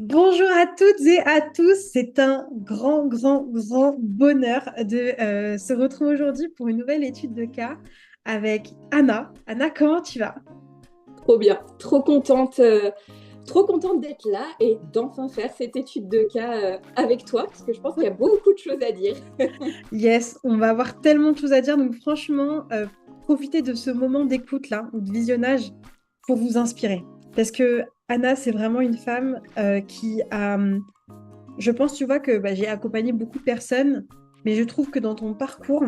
Bonjour à toutes et à tous, c'est un grand bonheur de se retrouver aujourd'hui pour une nouvelle étude de cas avec Anna. Anna, comment tu vas? Trop bien, trop contente d'être là et d'enfin faire cette étude de cas avec toi, parce que je pense qu'il y a beaucoup de choses à dire. Yes, on va avoir tellement de choses à dire, donc franchement, profitez de ce moment d'écoute là, ou de visionnage pour vous inspirer. Parce que Anna, c'est vraiment une femme qui a, je pense, tu vois, que j'ai accompagné beaucoup de personnes, mais je trouve que dans ton parcours,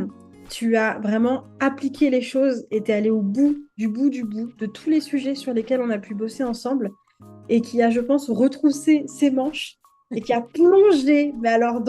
tu as vraiment appliqué les choses et tu es allé au bout de tous les sujets sur lesquels on a pu bosser ensemble et qui a, je pense, retroussé ses manches et qui a plongé, mais alors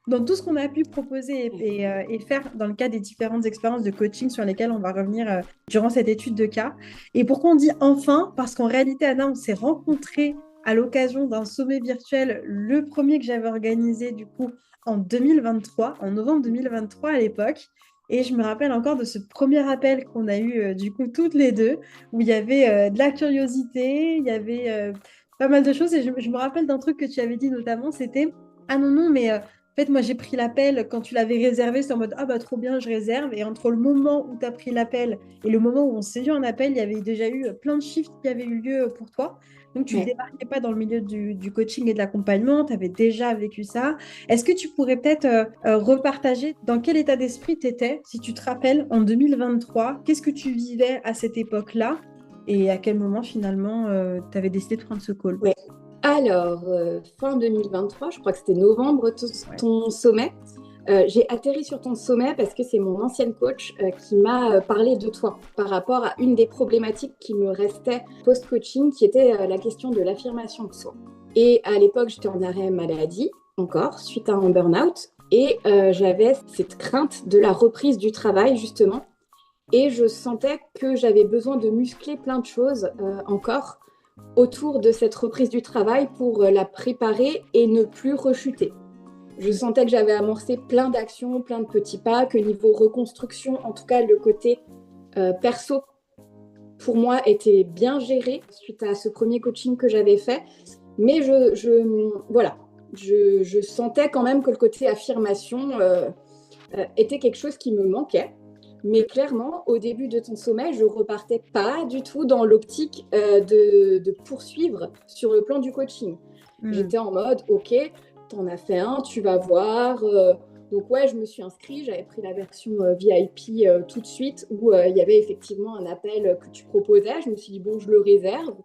dans tout ce qu'on a pu proposer et faire dans le cadre des différentes expériences de coaching sur lesquelles on va revenir durant cette étude de cas. Et pourquoi on dit enfin? Parce qu'en réalité, Anna, on s'est rencontrés à l'occasion d'un sommet virtuel, le premier que j'avais organisé du coup en 2023, en novembre 2023 à l'époque. Et je me rappelle encore de ce premier appel qu'on a eu du coup toutes les deux, où il y avait de la curiosité, il y avait pas mal de choses. Et je me rappelle d'un truc que tu avais dit notamment, c'était, ah non, non, mais en fait, moi, j'ai pris l'appel quand tu l'avais réservé, c'est en mode, ah bah trop bien, je réserve. Et entre le moment où tu as pris l'appel et le moment où on s'est vu en appel, il y avait déjà eu plein de shifts qui avaient eu lieu pour toi. Donc, tu ne Ouais. débarquais pas dans le milieu du coaching et de l'accompagnement, tu avais déjà vécu ça. Est-ce que tu pourrais peut-être repartager dans quel état d'esprit tu étais, si tu te rappelles, en 2023, qu'est-ce que tu vivais à cette époque-là et à quel moment finalement tu avais décidé de prendre ce call? Ouais. Alors, fin 2023, je crois que c'était novembre, Ouais. ton sommet. J'ai atterri sur ton sommet parce que c'est mon ancienne coach qui m'a parlé de toi par rapport à une des problématiques qui me restait post-coaching, qui était la question de l'affirmation de soi. Et à l'époque, j'étais en arrêt maladie, encore, suite à un burn-out. Et j'avais cette crainte de la reprise du travail, justement. Et je sentais que j'avais besoin de muscler plein de choses encore autour de cette reprise du travail pour la préparer et ne plus rechuter. Je sentais que j'avais amorcé plein d'actions, plein de petits pas, que niveau reconstruction, en tout cas le côté perso, pour moi, était bien géré suite à ce premier coaching que j'avais fait. Mais voilà, je sentais quand même que le côté affirmation était quelque chose qui me manquait. Mais clairement, au début de ton sommet, je repartais pas du tout dans l'optique de poursuivre sur le plan du coaching. Hmm. J'étais en mode, ok, t'en as fait un, tu vas voir. Donc ouais, je me suis inscrite, j'avais pris la version VIP tout de suite où il y avait effectivement un appel que tu proposais. Je me suis dit, bon, je le réserve.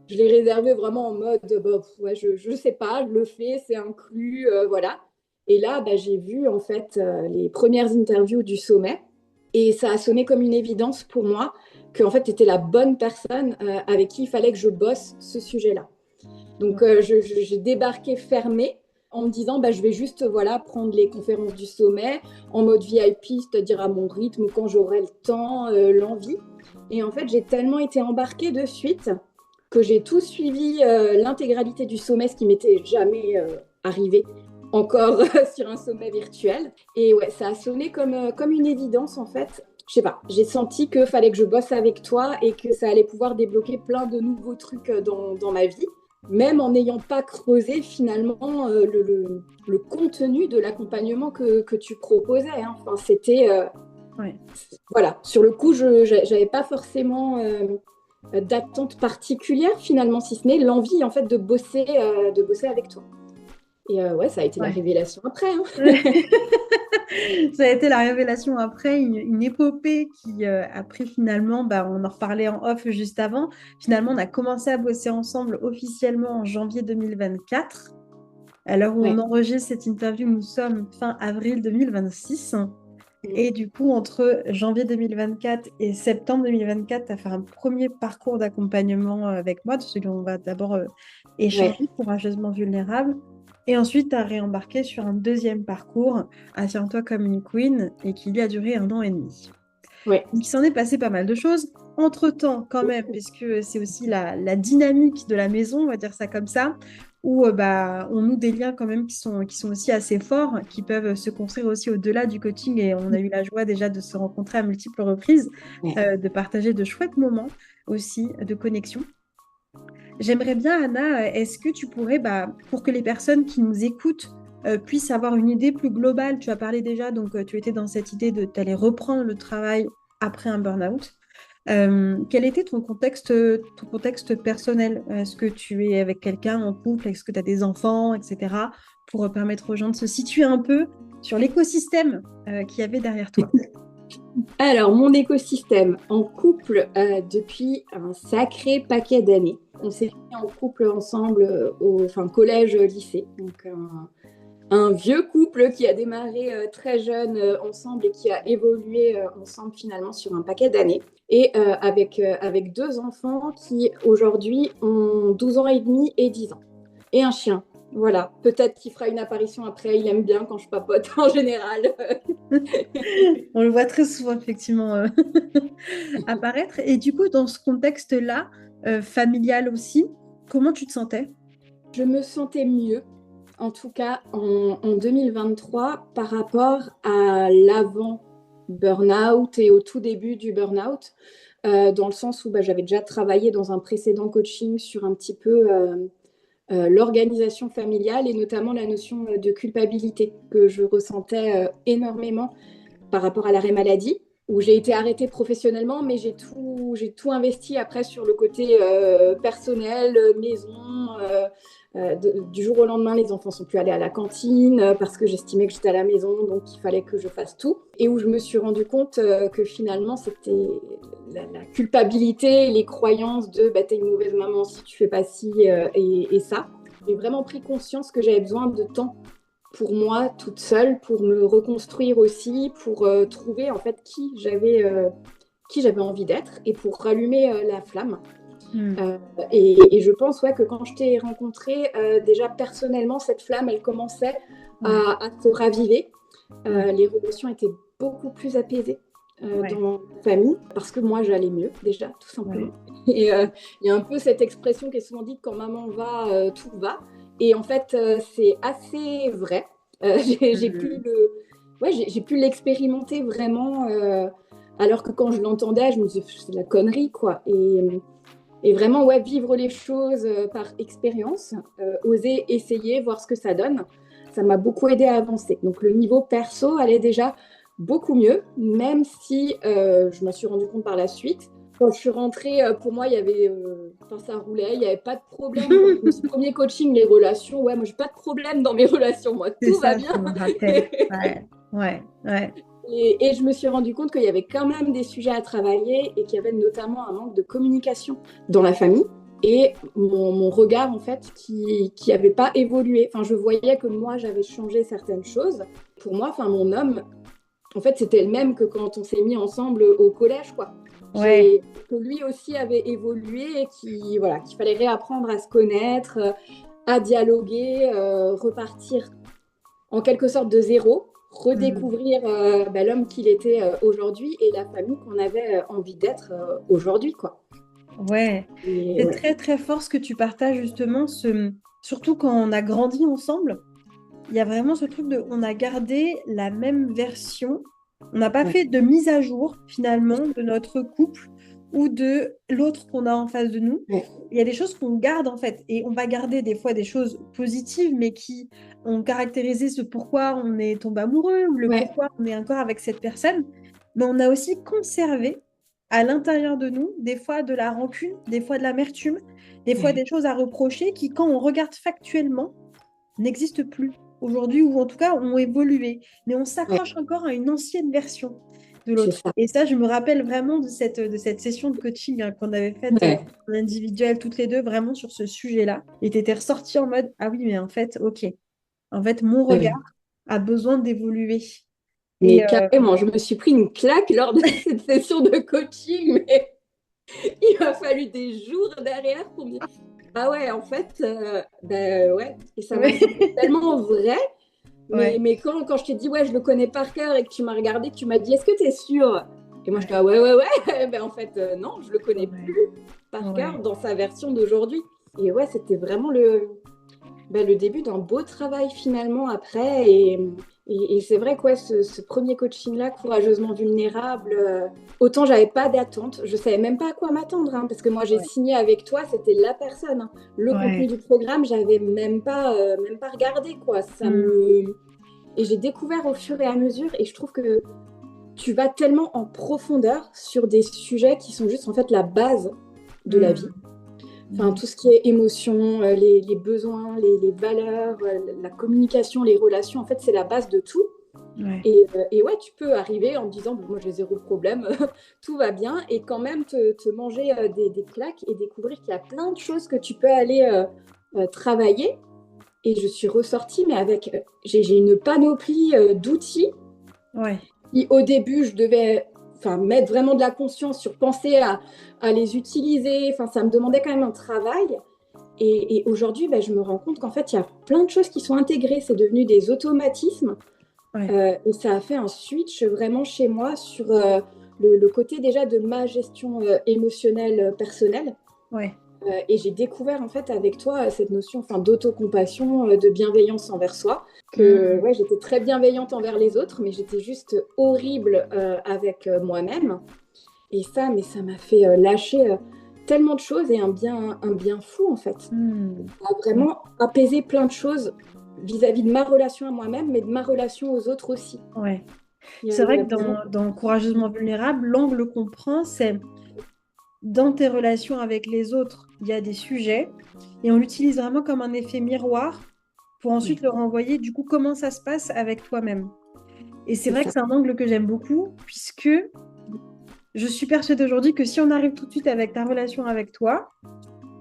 Je l'ai réservé vraiment en mode, bah, ouais, je sais pas, je le fais, c'est inclus, voilà. Et là, bah, j'ai vu en fait les premières interviews du sommet et ça a sonné comme une évidence pour moi que en fait, tu étais la bonne personne avec qui il fallait que je bosse ce sujet-là. Donc, j'ai débarqué fermé en me disant, bah, je vais juste voilà, prendre les conférences du sommet en mode VIP, c'est-à-dire à mon rythme, quand j'aurai le temps, l'envie. Et en fait, j'ai tellement été embarquée de suite que j'ai tout suivi l'intégralité du sommet, ce qui m'était jamais arrivé encore sur un sommet virtuel. Et ouais, ça a sonné comme une évidence en fait. Je sais pas, j'ai senti qu'il fallait que je bosse avec toi et que ça allait pouvoir débloquer plein de nouveaux trucs dans ma vie, même en n'ayant pas creusé finalement le contenu de l'accompagnement que tu proposais. Hein. Enfin, c'était, Ouais. voilà, sur le coup, je n'avais pas forcément d'attente particulière finalement, si ce n'est l'envie en fait de bosser avec toi. Et ouais, ça a été la Ouais. révélation après. Hein. Ça a été la révélation après, une épopée qui a pris finalement, on en reparlait en off juste avant, finalement on a commencé à bosser ensemble officiellement en janvier 2024. À l'heure où on Ouais. enregistre cette interview, nous sommes fin avril 2026. Mm. Et du coup, entre janvier 2024 et septembre 2024, tu as fait un premier parcours d'accompagnement avec moi, de ce dont on va d'abord Ouais. échanger, courageusement vulnérable. Et ensuite, tu as réembarqué sur un deuxième parcours, Affirme-toi comme une queen, et qui lui a duré 1 an et demi. Ouais. Donc, il s'en est passé pas mal de choses. Entre-temps, quand même, puisque c'est aussi la dynamique de la maison, on va dire ça comme ça, où on noue des liens quand même qui sont aussi assez forts, qui peuvent se construire aussi au-delà du coaching. Et on a eu la joie déjà de se rencontrer à multiples reprises, Ouais. de partager de chouettes moments aussi de connexion. J'aimerais bien, Anna, est-ce que tu pourrais, pour que les personnes qui nous écoutent puissent avoir une idée plus globale, tu as parlé déjà, donc tu étais dans cette idée de t'aller reprendre le travail après un burn-out. Quel était ton contexte personnel? Est-ce que tu es avec quelqu'un en couple? Est-ce que tu as des enfants, etc. pour permettre aux gens de se situer un peu sur l'écosystème qu'il y avait derrière toi. Alors, mon écosystème en couple depuis un sacré paquet d'années. On s'est mis en couple ensemble au collège-lycée. Donc, un vieux couple qui a démarré très jeune ensemble et qui a évolué ensemble finalement sur un paquet d'années. Et avec deux enfants qui aujourd'hui ont 12 ans et demi et 10 ans. Et un chien. Voilà, peut-être qu'il fera une apparition après. Il aime bien quand je papote en général. On le voit très souvent effectivement apparaître. Et du coup, dans ce contexte-là, familial aussi, comment tu te sentais? Je me sentais mieux, en tout cas en 2023, par rapport à l'avant burn-out et au tout début du burn-out, dans le sens où j'avais déjà travaillé dans un précédent coaching sur un petit peu l'organisation familiale et notamment la notion de culpabilité que je ressentais énormément par rapport à l'arrêt maladie, où j'ai été arrêtée professionnellement, mais j'ai tout investi après sur le côté personnel, maison. Du jour au lendemain, les enfants sont plus allés à la cantine parce que j'estimais que j'étais à la maison, donc il fallait que je fasse tout. Et où je me suis rendu compte que finalement, c'était la culpabilité, les croyances de t'es une mauvaise maman si tu fais pas ci et ça. J'ai vraiment pris conscience que j'avais besoin de temps pour moi toute seule, pour me reconstruire aussi, pour trouver en fait qui j'avais envie d'être et pour rallumer la flamme. Et je pense que quand je t'ai rencontrée, déjà personnellement, cette flamme, elle commençait à se raviver. Les relations étaient beaucoup plus apaisées dans ma famille parce que moi, j'allais mieux déjà, tout simplement. Et il y a un peu cette expression qui est souvent dite quand maman va, tout va. Et en fait, c'est assez vrai. J'ai pu l'expérimenter vraiment, alors que quand je l'entendais, je me disais, c'est de la connerie, quoi. Et vraiment, vivre les choses par expérience, oser essayer, voir ce que ça donne, ça m'a beaucoup aidé à avancer. Donc, le niveau perso allait déjà beaucoup mieux, même si je m'en suis rendu compte par la suite. Quand je suis rentrée, pour moi, il y avait, ça roulait, il n'y avait pas de problème. Le premier coaching, les relations, moi, j'ai pas de problème dans mes relations, moi, tout va bien. Je me rappelle. Ouais. Et je me suis rendu compte qu'il y avait quand même des sujets à travailler et qu'il y avait notamment un manque de communication dans la famille et mon regard, en fait, qui n'avait pas évolué. Enfin, je voyais que moi, j'avais changé certaines choses. Pour moi, mon homme, en fait, c'était le même que quand on s'est mis ensemble au collège, quoi. Que lui aussi avait évolué et qu'il fallait réapprendre à se connaître, à dialoguer, repartir en quelque sorte de zéro, redécouvrir l'homme qu'il était aujourd'hui et la famille qu'on avait envie d'être aujourd'hui, quoi. C'est très très fort ce que tu partages justement, surtout quand on a grandi ensemble. Il y a vraiment ce truc de, on a gardé la même version. On n'a pas fait de mise à jour finalement de notre couple ou de l'autre qu'on a en face de nous. Il y a des choses qu'on garde en fait et on va garder des fois des choses positives mais qui ont caractérisé ce pourquoi on est tombé amoureux ou le pourquoi on est encore avec cette personne. Mais on a aussi conservé à l'intérieur de nous des fois de la rancune, des fois de l'amertume, des fois des choses à reprocher qui quand on regarde factuellement n'existent plus aujourd'hui ou en tout cas ont évolué. Mais on s'accroche encore à une ancienne version de l'autre. Et ça, je me rappelle vraiment de cette session de coaching qu'on avait faite en individuel toutes les deux, vraiment sur ce sujet-là. Et tu étais ressortie en mode, ah oui, mais en fait, ok. En fait, mon regard a besoin d'évoluer. Mais carrément, je me suis pris une claque lors de cette session de coaching, mais il m'a fallu des jours derrière pour me dire, ah ouais, en fait, et ça m'a semblé tellement vrai. Mais quand je t'ai dit, je le connais par cœur et que tu m'as regardé, que tu m'as dit, est-ce que tu es sûre? Et moi, je dis, ah ouais. En fait, non, je le connais plus par cœur dans sa version d'aujourd'hui. Et c'était vraiment le début d'un beau travail finalement après. Et Et c'est vrai que ouais, ce premier coaching-là, courageusement vulnérable, autant j'avais pas d'attente, je savais même pas à quoi m'attendre, hein, parce que moi j'ai Ouais. signé avec toi, c'était la personne, hein. Le contenu Ouais. du programme, j'avais même pas regardé quoi. Hmm. Et j'ai découvert au fur et à mesure, et je trouve que tu vas tellement en profondeur sur des sujets qui sont juste en fait la base de la vie. Hmm. Enfin, Hmm. tout ce qui est émotion, les besoins, les valeurs, la communication, les relations, en fait, c'est la base de tout. Ouais. Et ouais, tu peux arriver en te disant, bon, moi j'ai zéro problème, tout va bien, et quand même te manger des claques et découvrir qu'il y a plein de choses que tu peux aller travailler. Et je suis ressortie, mais j'ai une panoplie d'outils. Ouais. Et au début, je devais mettre vraiment de la conscience sur penser à les utiliser. Enfin, ça me demandait quand même un travail. Et aujourd'hui, je me rends compte qu'en fait, il y a plein de choses qui sont intégrées. C'est devenu des automatismes. Ouais. Et ça a fait un switch vraiment chez moi sur le côté déjà de ma gestion émotionnelle personnelle. Ouais. Et j'ai découvert en fait avec toi cette notion d'autocompassion, de bienveillance envers soi. Que Hmm. ouais, j'étais très bienveillante envers les autres, mais j'étais juste horrible avec moi-même. Et ça, mais ça m'a fait lâcher tellement de choses et un bien fou en fait. Hmm. Ça a vraiment apaisé plein de choses vis-à-vis de ma relation à moi-même, mais de ma relation aux autres aussi. Ouais. Il C'est y vrai a que vraiment... dans Courageusement vulnérable, l'angle qu'on prend, c'est dans tes relations avec les autres, il y a des sujets et on l'utilise vraiment comme un effet miroir pour ensuite Ouais, le renvoyer. Du coup, comment ça se passe avec toi-même? Et c'est c'est vrai que ça. c'est un angle que j'aime beaucoup puisque je suis persuadée aujourd'hui que si on arrive tout de suite avec ta relation avec toi,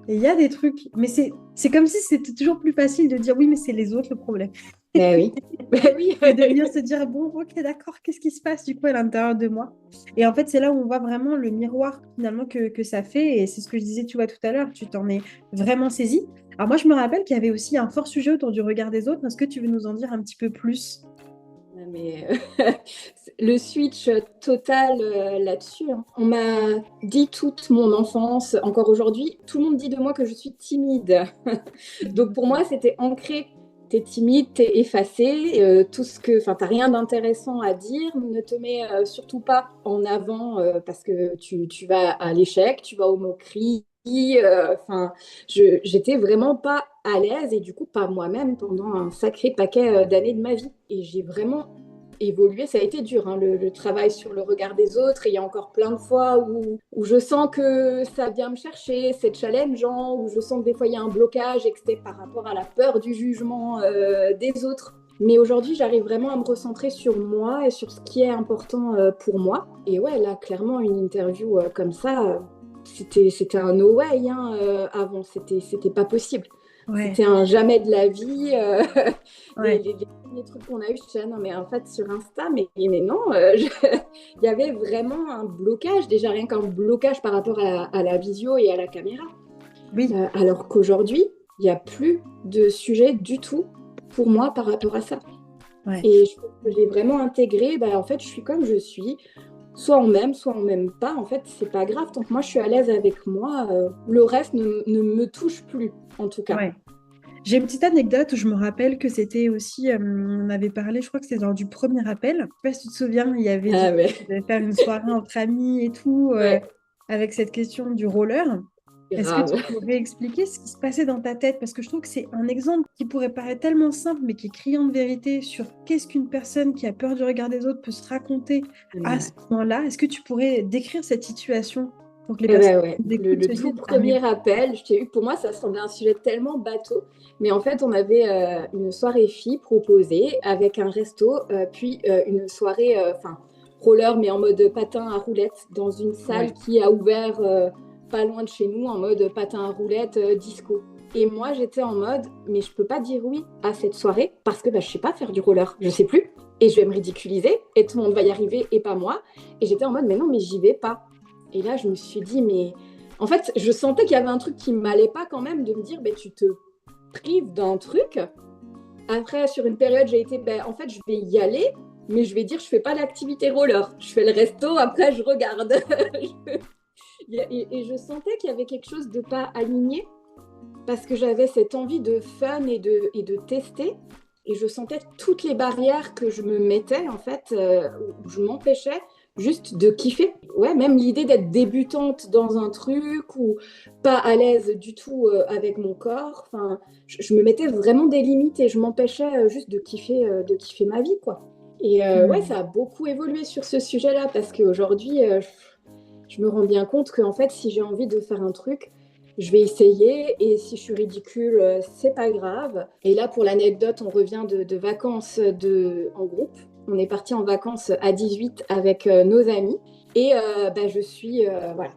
et il y a des trucs, mais c'est comme si c'était toujours plus facile de dire oui, mais c'est les autres le problème. Ben oui. Ben oui. Que de venir se dire, bon, ok, d'accord, qu'est-ce qui se passe du coup à l'intérieur de moi? Et en fait, c'est là où on voit vraiment le miroir finalement que ça fait. Et c'est ce que je disais, tu vois, tout à l'heure, tu t'en es vraiment saisi. Alors moi, je me rappelle qu'il y avait aussi un fort sujet autour du regard des autres. Est-ce que tu veux nous en dire un petit peu plus? Mais le switch total là-dessus, hein. On m'a dit toute mon enfance, encore aujourd'hui, tout le monde dit de moi que je suis timide. Donc pour moi, c'était ancré. T'es timide, t'es effacé, t'as rien d'intéressant à dire, ne te mets surtout pas en avant parce que tu vas à l'échec, tu vas aux moqueries. J'étais vraiment pas à l'aise et du coup pas moi-même pendant un sacré paquet d'années de ma vie. Et j'ai vraiment évolué. Ça a été dur, hein, le travail sur le regard des autres. Et il y a encore plein de fois où je sens que ça vient me chercher, c'est challengeant, où je sens que des fois il y a un blocage et que c'était par rapport à la peur du jugement des autres. Mais aujourd'hui, j'arrive vraiment à me recentrer sur moi et sur ce qui est important pour moi. Et ouais, là, clairement, une interview comme ça, c'était un no way hein, avant. C'était pas possible. Ouais, C'était un jamais de la vie. ouais, Les premiers trucs qu'on a eu, je disais, ah non, mais en fait, sur Insta, mais non, il y avait vraiment un blocage, déjà rien qu'un blocage par rapport à la visio et à la caméra. oui, Alors qu'aujourd'hui, il n'y a plus de sujet du tout pour moi par rapport à ça. ouais. Et je trouve que j'ai vraiment intégré, en fait, je suis comme je suis. Soit on m'aime pas. En fait, c'est pas grave. Tant que moi, je suis à l'aise avec moi, le reste ne me touche plus, en tout cas. Ouais. J'ai une petite anecdote où je me rappelle que c'était aussi, on avait parlé, je crois que c'était lors du premier appel. Je sais pas si tu te souviens, il y avait du Ah coup, ouais, on devait faire une soirée entre amis et tout, ouais, avec cette question du roller. Est-ce que tu grave. pourrais expliquer ce qui se passait dans ta tête? Parce que je trouve que c'est un exemple qui pourrait paraître tellement simple, mais qui est criant de vérité sur qu'est-ce qu'une personne qui a peur du regard des autres peut se raconter à ce Ouais. moment-là. Est-ce que tu pourrais décrire cette situation pour que les Eh personnes ben qui ouais, nous écoutent le se tout disent, ah mais premier appel, je t'ai eu, pour moi, ça semblait un sujet tellement bateau. Mais en fait, on avait une soirée filles proposée avec un resto, puis une soirée, roller, mais en mode patin à roulettes, dans une salle ouais, qui a ouvert pas loin de chez nous, en mode patin à roulettes disco. Et moi, j'étais en mode, mais je peux pas dire oui à cette soirée parce que je sais pas faire du roller, je sais plus. Et je vais me ridiculiser, et tout le monde va y arriver, et pas moi. Et j'étais en mode, mais non, mais j'y vais pas. Et là, je me suis dit, mais en fait, je sentais qu'il y avait un truc qui m'allait pas quand même de me dire, tu te prives d'un truc. Après, sur une période, j'ai été, en fait, je vais y aller, mais je vais dire, je fais pas l'activité roller. Je fais le resto, après, je regarde. Et je sentais qu'il y avait quelque chose de pas aligné parce que j'avais cette envie de fun et de tester. et je sentais toutes les barrières que je me mettais, en fait, où je m'empêchais juste de kiffer. Ouais, même l'idée d'être débutante dans un truc ou pas à l'aise du tout avec mon corps. Enfin, je me mettais vraiment des limites et je m'empêchais juste de kiffer ma vie, quoi. Et ouais, Mm. ça a beaucoup évolué sur ce sujet-là parce qu'aujourd'hui, je me rends bien compte qu'en fait, si j'ai envie de faire un truc, je vais essayer et si je suis ridicule, c'est pas grave. Et là, pour l'anecdote, on revient de vacances en groupe. On est parti en vacances à 18 avec nos amis et bah, je suis, voilà,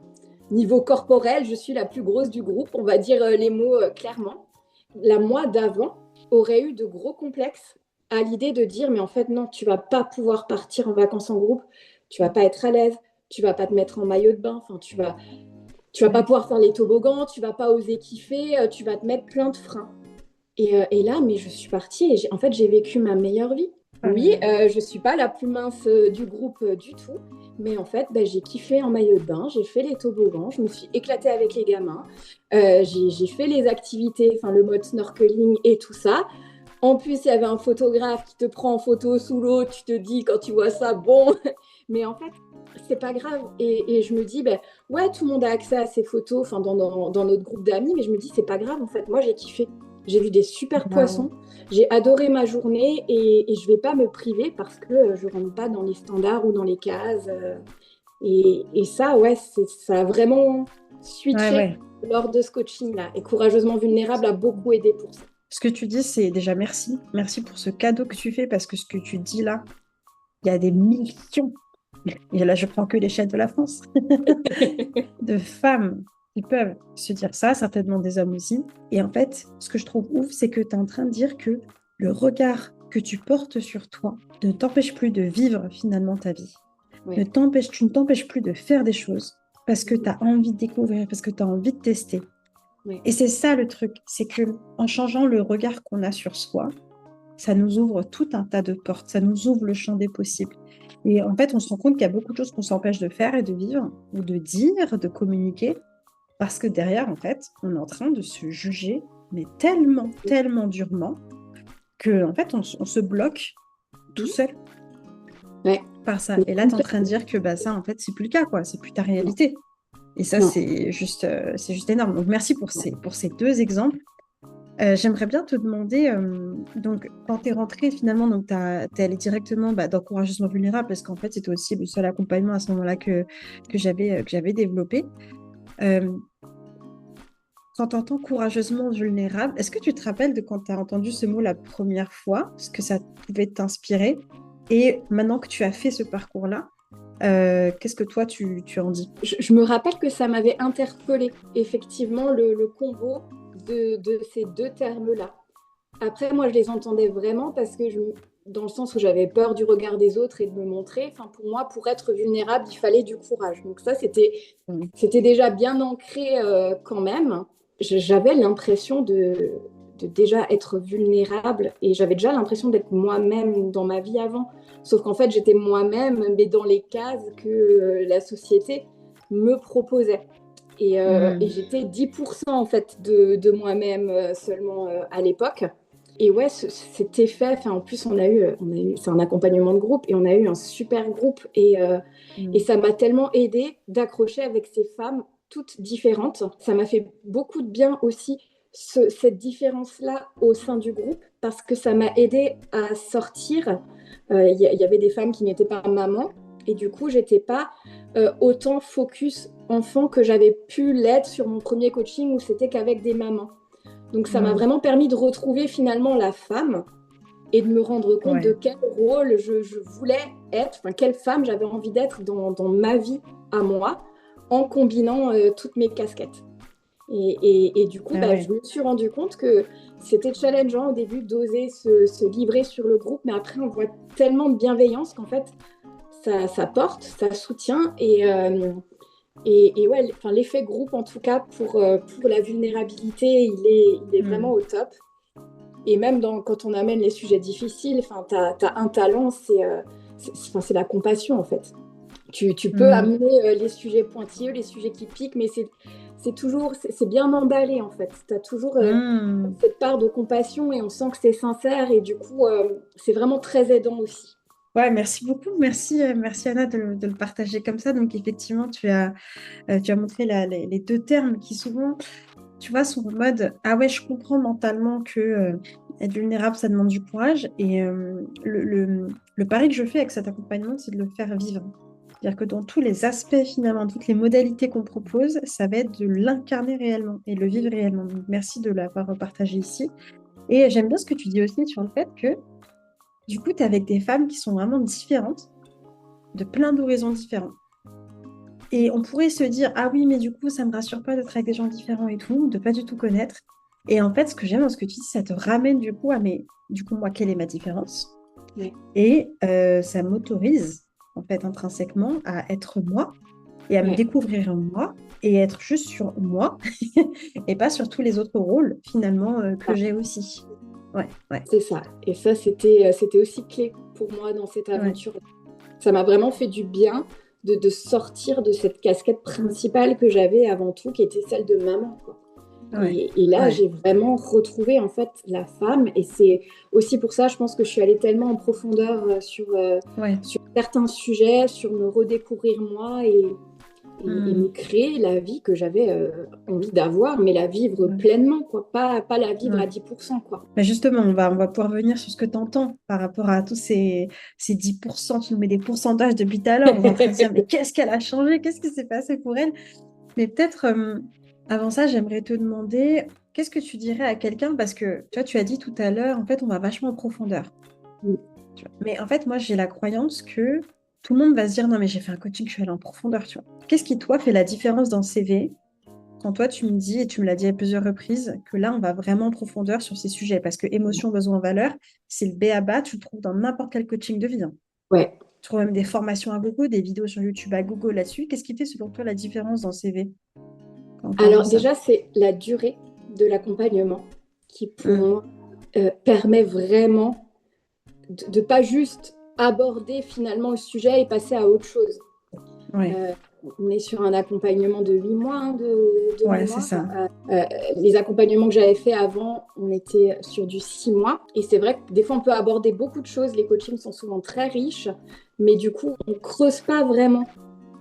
niveau corporel, je suis la plus grosse du groupe, on va dire les mots clairement. La moi d'avant aurait eu de gros complexes à l'idée de dire mais en fait non, tu vas pas pouvoir partir en vacances en groupe, tu vas pas être à l'aise, tu vas pas te mettre en maillot de bain, enfin tu vas pas pouvoir faire les toboggans, tu vas pas oser kiffer, tu vas te mettre plein de freins. Et là, mais je suis partie et en fait, j'ai vécu ma meilleure vie. Ah là Oui, là. je suis pas la plus mince du groupe du tout, mais en fait, bah, j'ai kiffé en maillot de bain, j'ai fait les toboggans, je me suis éclatée avec les gamins, j'ai fait les activités, enfin le mode snorkeling et tout ça. En plus, il y avait un photographe qui te prend en photo sous l'eau, tu te dis quand tu vois ça, bon, mais en fait, c'est pas grave. Et je me dis, ben, ouais, tout le monde a accès à ces photos, enfin dans notre groupe d'amis, mais je me dis, c'est pas grave, en fait, moi j'ai kiffé. J'ai vu des super Waouh. poissons, j'ai adoré ma journée et je vais pas me priver parce que je rentre pas dans les standards ou dans les cases. Et ça, ouais, ça a vraiment Ouais, switché ouais. lors de ce coaching-là. Et Courageusement Vulnérable a beaucoup aidé pour ça. Ce que tu dis, c'est déjà merci. Merci pour ce cadeau que tu fais parce que ce que tu dis là, il y a des millions, et là je prends que l'échelle de la France, de femmes qui peuvent se dire ça, certainement des hommes aussi. Et en fait, ce que je trouve ouf, c'est que tu es en train de dire que le regard que tu portes sur toi ne t'empêche plus de vivre finalement ta vie. Ouais. Tu ne t'empêches plus de faire des choses parce que tu as envie de découvrir, parce que tu as envie de tester. Ouais. Et c'est ça le truc, c'est que en changeant le regard qu'on a sur soi, ça nous ouvre tout un tas de portes, ça nous ouvre le champ des possibles. Et en fait, on se rend compte qu'il y a beaucoup de choses qu'on s'empêche de faire et de vivre, ou de dire, de communiquer, parce que derrière, en fait, on est en train de se juger, mais tellement, tellement durement, que en fait, on se bloque tout seul Ouais. par ça. Et là, tu es en train de dire que bah, ça, en fait, c'est plus le cas, quoi. C'est plus ta Non. réalité. Et ça, Non. c'est juste énorme. Donc, merci pour ces deux exemples. J'aimerais bien te demander, donc, quand tu es rentrée finalement, donc tu es allée directement bah, dans Courageusement Vulnérable, parce qu'en fait, c'était aussi le seul accompagnement à ce moment-là que j'avais développé. Euh, Quand tu entends courageusement vulnérable, est-ce que tu te rappelles de quand tu as entendu ce mot la première fois, ce que ça pouvait t'inspirer? Et maintenant que tu as fait ce parcours-là, qu'est-ce que toi, tu en dis? Je me rappelle que ça m'avait interpellée, effectivement, le combo de ces deux termes-là. Après, moi, je les entendais vraiment parce que dans le sens où j'avais peur du regard des autres et de me montrer. Enfin, pour moi, pour être vulnérable, il fallait du courage. Donc ça, Mm. c'était déjà bien ancré quand même. J'avais l'impression de déjà être vulnérable et j'avais déjà l'impression d'être moi-même dans ma vie avant. Sauf qu'en fait, j'étais moi-même, mais dans les cases que la société me proposait. Et Mm. j'étais 10% en fait de moi-même seulement à l'époque. Et ouais, cet effet, enfin, en plus, c'est un accompagnement de groupe et on a eu un super groupe et Mm. ça m'a tellement aidé d'accrocher avec ces femmes toutes différentes. Ça m'a fait beaucoup de bien aussi, cette différence-là au sein du groupe, parce que ça m'a aidé à sortir. Il y avait des femmes qui n'étaient pas mamans et du coup, j'étais pas autant focus enfant que j'avais pu l'être sur mon premier coaching où c'était qu'avec des mamans. Donc ça m'a Mm. vraiment permis de retrouver finalement la femme et de me rendre compte de Ouais. quel rôle je voulais être, enfin quelle femme j'avais envie d'être dans ma vie à moi, en combinant toutes mes casquettes. Et du coup, Ah bah, ouais. je me suis rendu compte que c'était challengeant au début d'oser se livrer sur le groupe, mais après on voit tellement de bienveillance qu'en fait ça porte, ça soutient et ouais, enfin, l'effet groupe, en tout cas, pour la vulnérabilité, il est vraiment Mm. au top. Et même quand on amène les sujets difficiles, enfin, tu as un talent, c'est la compassion, en fait. Tu peux Mm. amener les sujets pointilleux, les sujets qui piquent, mais c'est bien emballé en fait. Tu as toujours Hmm. cette part de compassion et on sent que c'est sincère et du coup, c'est vraiment très aidant aussi. Ouais, merci beaucoup. Merci Anna de le partager comme ça. Donc, effectivement, tu as montré les deux termes qui souvent, tu vois, sont en mode, ah ouais, je comprends mentalement que être vulnérable, ça demande du courage. Et le pari que je fais avec cet accompagnement, c'est de le faire vivre. C'est-à-dire que dans tous les aspects, finalement, toutes les modalités qu'on propose, ça va être de l'incarner réellement et de le vivre réellement. Donc, merci de l'avoir partagé ici. Et j'aime bien ce que tu dis aussi sur le fait que, du coup, tu es avec des femmes qui sont vraiment différentes, de plein d'horizons différents. Et on pourrait se dire, ah oui, mais du coup, ça me rassure pas d'être avec des gens différents et tout, de pas du tout connaître. Et en fait, ce que j'aime dans ce que tu dis, ça te ramène du coup à, mais du coup, moi, quelle est ma différence? Ouais. Et ça m'autorise, en fait, intrinsèquement, à être moi et à me Ouais. découvrir moi et être juste sur moi et pas sur tous les autres rôles, finalement, que Ah, j'ai aussi. Ouais, ouais, c'est ça. Et ça, c'était aussi clé pour moi dans cette ouais, aventure. Ça m'a vraiment fait du bien de sortir de cette casquette principale que j'avais avant tout, qui était celle de maman, quoi. ouais, Et là, ouais, j'ai vraiment retrouvé en fait la femme. Et c'est aussi pour ça, je pense que je suis allée tellement en profondeur ouais. sur certains sujets, sur me redécouvrir moi et me Hmm, créer la vie que j'avais envie d'avoir, mais la vivre ouais, pleinement, quoi. Pas la vivre ouais. à 10%, quoi. Mais justement, on va pouvoir revenir sur ce que tu entends par rapport à tous ces 10%. Tu nous mets des pourcentages depuis tout à l'heure. On est en train de se dire, mais qu'est-ce qu'elle a changé? Qu'est-ce qui s'est passé pour elle? Mais peut-être, avant ça, j'aimerais te demander, qu'est-ce que tu dirais à quelqu'un? Parce que, tu vois, tu as dit tout à l'heure, en fait, on va vachement en profondeur. Tu vois. Mais en fait, moi, j'ai la croyance que tout le monde va se dire, non, mais j'ai fait un coaching, je suis allée en profondeur, tu vois. Qu'est-ce qui, toi, fait la différence dans le CV quand toi, tu me dis, et tu me l'as dit à plusieurs reprises, que là, on va vraiment en profondeur sur ces sujets, parce que émotion, besoin, valeur, c'est le b.a.-ba, tu le trouves dans n'importe quel coaching de vie, hein. Ouais. Tu trouves même des formations à gogo, des vidéos sur YouTube à gogo là-dessus. Qu'est-ce qui fait, selon toi, la différence dans le CV quand on parle de Alors ça? déjà, c'est la durée de l'accompagnement qui, pour Hum, moi, permet vraiment de pas juste aborder finalement le sujet et passer à autre chose. ouais, Euh, on est sur un accompagnement de 8 mois, hein, de ouais, c'est mémoire. ça. Les accompagnements que j'avais fait avant, on était sur du 6 mois. Et c'est vrai que des fois, on peut aborder beaucoup de choses. Les coachings sont souvent très riches, mais du coup, on ne creuse pas vraiment.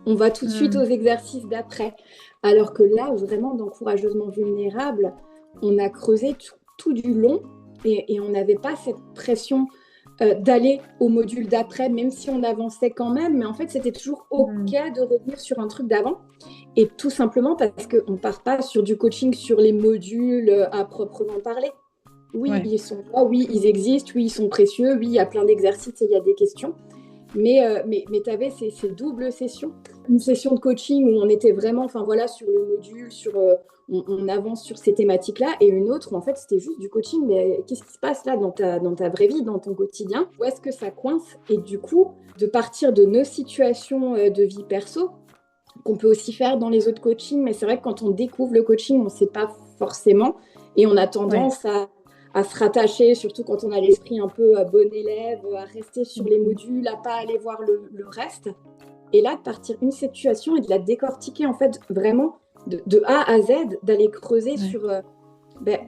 On va tout de suite aux Hum, exercices d'après. Alors que là, vraiment, dans Courageusement Vulnérable, on a creusé tout du long et on n'avait pas cette pression d'aller au module d'après, même si on avançait quand même. Mais en fait, c'était toujours OK hum, de revenir sur un truc d'avant. Et tout simplement parce qu'on ne part pas sur du coaching sur les modules à proprement parler. Oui, ouais, ils sont là, oui, ils existent, oui, ils sont précieux, oui, il y a plein d'exercices et il y a des questions. Mais tu avais ces doubles sessions. Une session de coaching où on était vraiment enfin, voilà, sur le module, on avance sur ces thématiques-là, et une autre où en fait c'était juste du coaching. Mais qu'est-ce qui se passe là dans ta vraie vie, dans ton quotidien? Où est-ce que ça coince? Et du coup, de partir de nos situations de vie perso, qu'on peut aussi faire dans les autres coachings, mais c'est vrai que quand on découvre le coaching, on ne sait pas forcément et on a ouais. tendance à se rattacher, surtout quand on a l'esprit un peu bon élève, à rester sur les Hum, modules, à pas aller voir le reste. Et là, de partir une situation et de la décortiquer en fait vraiment de A à Z, d'aller creuser ouais. sur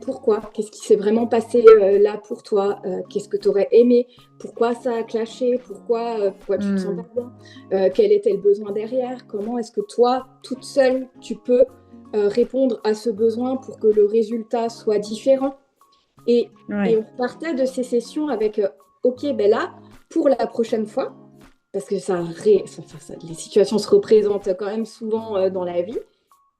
pourquoi, qu'est-ce qui s'est vraiment passé là pour toi, qu'est-ce que tu aurais aimé, pourquoi ça a clashé, pourquoi tu te sens pas Hum, bien, quel était le besoin derrière, comment est-ce que toi, toute seule, tu peux répondre à ce besoin pour que le résultat soit différent. Et ouais. on repartait de ces sessions avec, ok, ben là, pour la prochaine fois, parce que les situations se représentent quand même souvent dans la vie,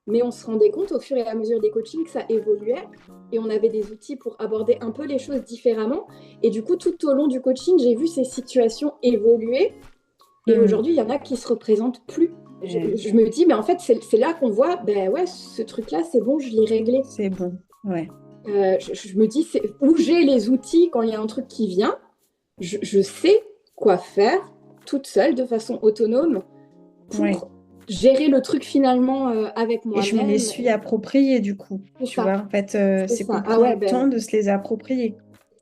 mais on se rendait compte au fur et à mesure des coachings que ça évoluait et on avait des outils pour aborder un peu les choses différemment. Et du coup, tout au long du coaching, j'ai vu ces situations évoluer et Hum, aujourd'hui, il y en a qui se représentent plus. ouais. Je me dis, mais en fait, c'est là qu'on voit, ben ouais, ce truc-là, c'est bon, je l'ai réglé. C'est bon. Ouais. Je me dis, c'est où j'ai les outils quand il y a un truc qui vient, je sais quoi faire toute seule, de façon autonome, Ouais. pour gérer le truc finalement avec Et je me les moi-même. suis appropriés du coup. C'est Tu ça, vois, en fait, c'est c'est qu'on ça. Ah prend ouais, le temps ben de se les approprier.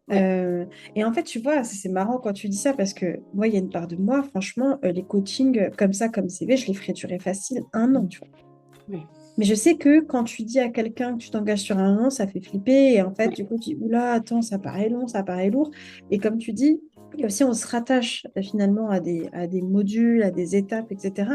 ouais. Et en fait, tu vois, c'est marrant quand tu dis ça parce que moi, il y a une part de moi, franchement, les coachings comme ça, comme CV, je les ferais durer facile 1 an, tu vois. Ouais. Mais je sais que quand tu dis à quelqu'un que tu t'engages sur un an, ça fait flipper. Et en fait, Ouais, du coup, tu dis, oula, attends, ça paraît long, ça paraît lourd. Et comme tu dis, il y a aussi, on se rattache finalement à des modules, à des étapes, etc.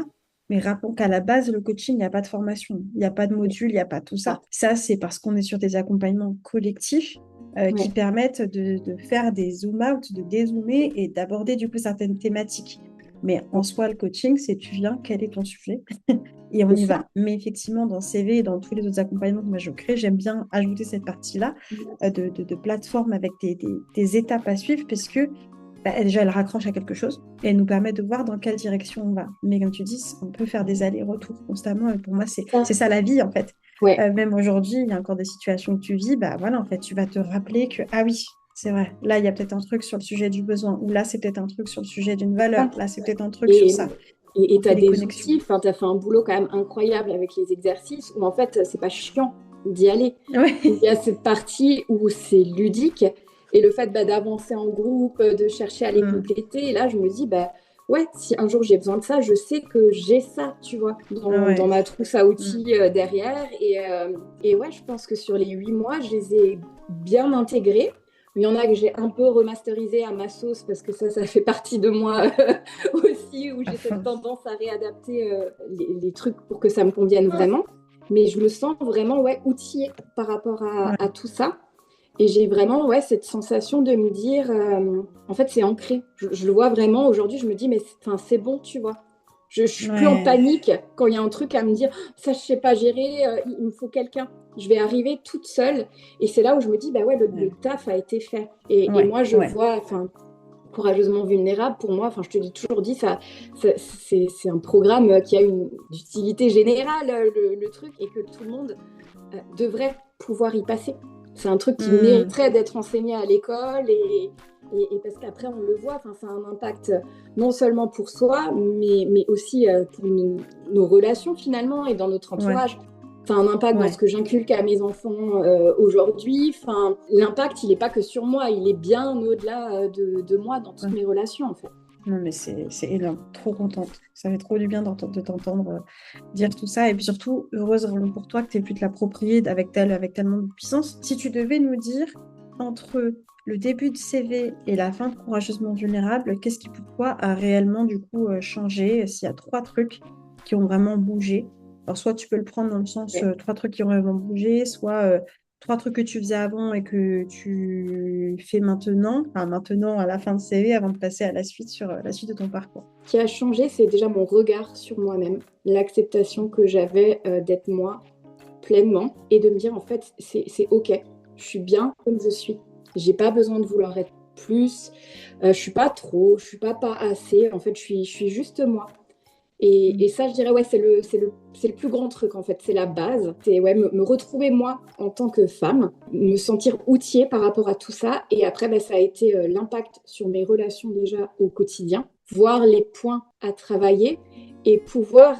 Mais rappelons qu'à la base, le coaching, il n'y a pas de formation, il n'y a pas de c'est module, il n'y a pas tout ça. ça. Ça, c'est parce qu'on est sur des accompagnements collectifs qui Ouais, permettent de faire des zoom-out, de dézoomer et d'aborder du coup certaines thématiques. Mais en ouais, soi, le coaching, c'est tu viens, quel est ton sujet? Et on c'est y ça. va. Mais effectivement, dans CV et dans tous les autres accompagnements que moi je crée, j'aime bien ajouter cette partie-là de plateforme avec des étapes à suivre parce que déjà, elle raccroche à quelque chose et elle nous permet de voir dans quelle direction on va. Mais comme tu dis, on peut faire des allers-retours constamment et pour moi, Ça. c'est ça la vie en fait. Ouais. Même aujourd'hui, il y a encore des situations que tu vis, bah voilà, en fait, tu vas te rappeler que, ah oui, c'est vrai, là, il y a peut-être un truc sur le sujet du besoin, ou là, c'est peut-être un truc sur le sujet d'une valeur, là, c'est peut-être un truc sur Et ça. et On tu fait as des des connexions. outils, enfin, tu as fait un boulot quand même incroyable avec les exercices où en fait, c'est pas chiant d'y aller. Où il y Ouais. a cette partie où c'est ludique et le fait d'avancer en groupe, de chercher à les Mm. compléter. Et là, je me dis, bah ouais, si un jour j'ai besoin de ça, je sais que j'ai ça, tu vois, dans Ouais. ma trousse à Mm. outils derrière. Et ouais, je pense que sur les 8 mois, je les ai bien intégrés. Il y en a que j'ai un peu remasterisé à ma sauce parce que ça fait partie de moi aussi, où À j'ai cette fond. tendance à réadapter les trucs pour que ça me convienne vraiment. Mais je me sens vraiment ouais, outillée par rapport à Ouais. tout ça. Et j'ai vraiment ouais, cette sensation de me dire, en fait, c'est ancré. Je le vois vraiment aujourd'hui, je me dis, mais c'est bon, tu vois. Je suis plus en Ouais. panique quand il y a un truc à me dire, ça, je sais pas gérer, il me faut quelqu'un. Je vais arriver toute seule. Et c'est là où je me dis, bah ouais, le Ouais. taf a été fait. Et Ouais. moi, je Ouais. vois, enfin, courageusement vulnérable, pour moi, enfin, je te l'ai toujours dit, c'est un programme qui a une utilité générale, le truc, et que tout le monde devrait pouvoir y passer. C'est un truc qui Mm. mériterait d'être enseigné à l'école et parce qu'après, on le voit, ça a un impact non seulement pour soi, mais aussi pour nos relations finalement et dans notre Ouais. entourage. Ça a un impact dans ce Ouais. que j'inculque à mes enfants aujourd'hui. Enfin, l'impact, il n'est pas que sur moi, il est bien au-delà de moi dans toutes Ouais. mes relations en fait. Non, mais c'est énorme. Trop contente. Ça fait trop du bien de t'entendre dire tout ça. Et puis surtout, heureuse vraiment pour toi que tu aies pu te l'approprier avec tellement de puissance. Si tu devais nous dire, entre le début de CV et la fin de Courageusement Vulnérable, qu'est-ce qui pour toi a réellement du coup changé? S'il y a trois trucs qui ont vraiment bougé. Alors soit tu peux le prendre dans le sens Ouais. trois trucs qui ont vraiment bougé, soit trois trucs que tu faisais avant et que tu fais maintenant, enfin maintenant à la fin de CV, avant de passer à la suite sur la suite de ton parcours. Ce qui a changé, c'est déjà mon regard sur moi-même, l'acceptation que j'avais d'être moi pleinement et de me dire en fait c'est ok, je suis bien comme je suis. J'ai pas besoin de vouloir être plus, je suis pas trop, je suis pas assez. En fait, je suis juste moi. Et Mm. ça, je dirais, ouais, c'est le plus grand truc, en fait. C'est la base. C'est ouais, me retrouver moi en tant que femme, me sentir outillée par rapport à tout ça. Et après, bah, ça a été l'impact sur mes relations déjà au quotidien, voir les points à travailler et pouvoir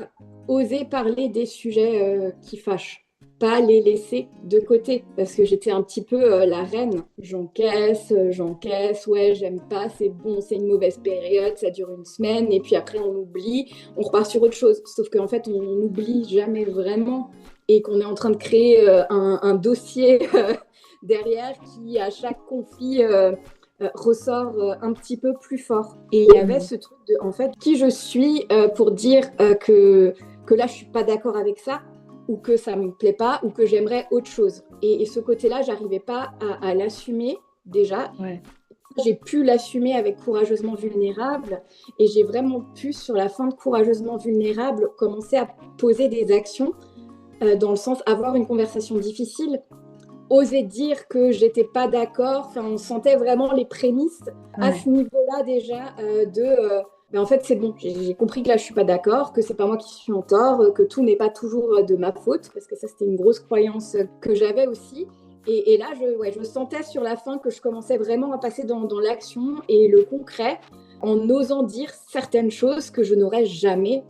oser parler des sujets qui fâchent. Pas les laisser de côté parce que j'étais un petit peu la reine. J'encaisse, ouais, j'aime pas, c'est bon, c'est une mauvaise période, ça dure une semaine et puis après on oublie, on repart sur autre chose. Sauf qu'en fait, on n'oublie jamais vraiment et qu'on est en train de créer un dossier derrière qui, à chaque conflit, ressort un petit peu plus fort. Et il y avait Mm. ce truc de, en fait, qui je suis pour dire que là, je suis pas d'accord avec ça ou que ça me plaît pas ou que j'aimerais autre chose. Et ce côté-là, j'arrivais pas à l'assumer déjà. Ouais. J'ai pu l'assumer avec Courageusement Vulnérable et j'ai vraiment pu, sur la fin de Courageusement Vulnérable, commencer à poser des actions dans le sens avoir une conversation difficile, oser dire que j'étais pas d'accord. Enfin, on sentait vraiment les prémices à Ouais. ce niveau-là déjà ben en fait, c'est bon, j'ai compris que là, je suis pas d'accord, que c'est pas moi qui suis en tort, que tout n'est pas toujours de ma faute, parce que ça, c'était une grosse croyance que j'avais aussi. Et là, ouais, je sentais sur la fin que je commençais vraiment à passer dans l'action et le concret en osant dire certaines choses que je n'aurais jamais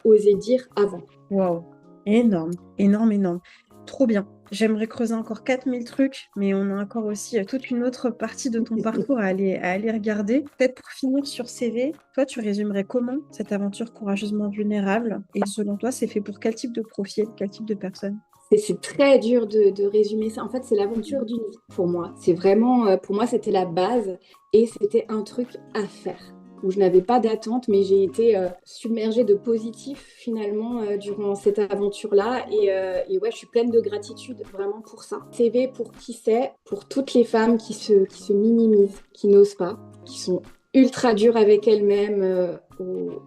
osé dire avant. Waouh. Énorme, énorme, énorme. Trop bien. J'aimerais creuser encore 4000 trucs, mais on a encore aussi toute une autre partie de ton parcours à aller regarder. Peut-être pour finir sur CV, toi, tu résumerais comment cette aventure courageusement vulnérable? Et selon toi, c'est fait pour quel type de profil, quel type de personne? C'est très dur de résumer ça. En fait, c'est l'aventure d'une vie pour moi. C'est vraiment, pour moi, c'était la base et c'était un truc à faire où je n'avais pas d'attente, mais j'ai été submergée de positif finalement durant cette aventure-là. Et ouais, je suis pleine de gratitude vraiment pour ça. CV pour qui c'est, pour toutes les femmes qui se minimisent, qui n'osent pas, qui sont ultra dures avec elles-mêmes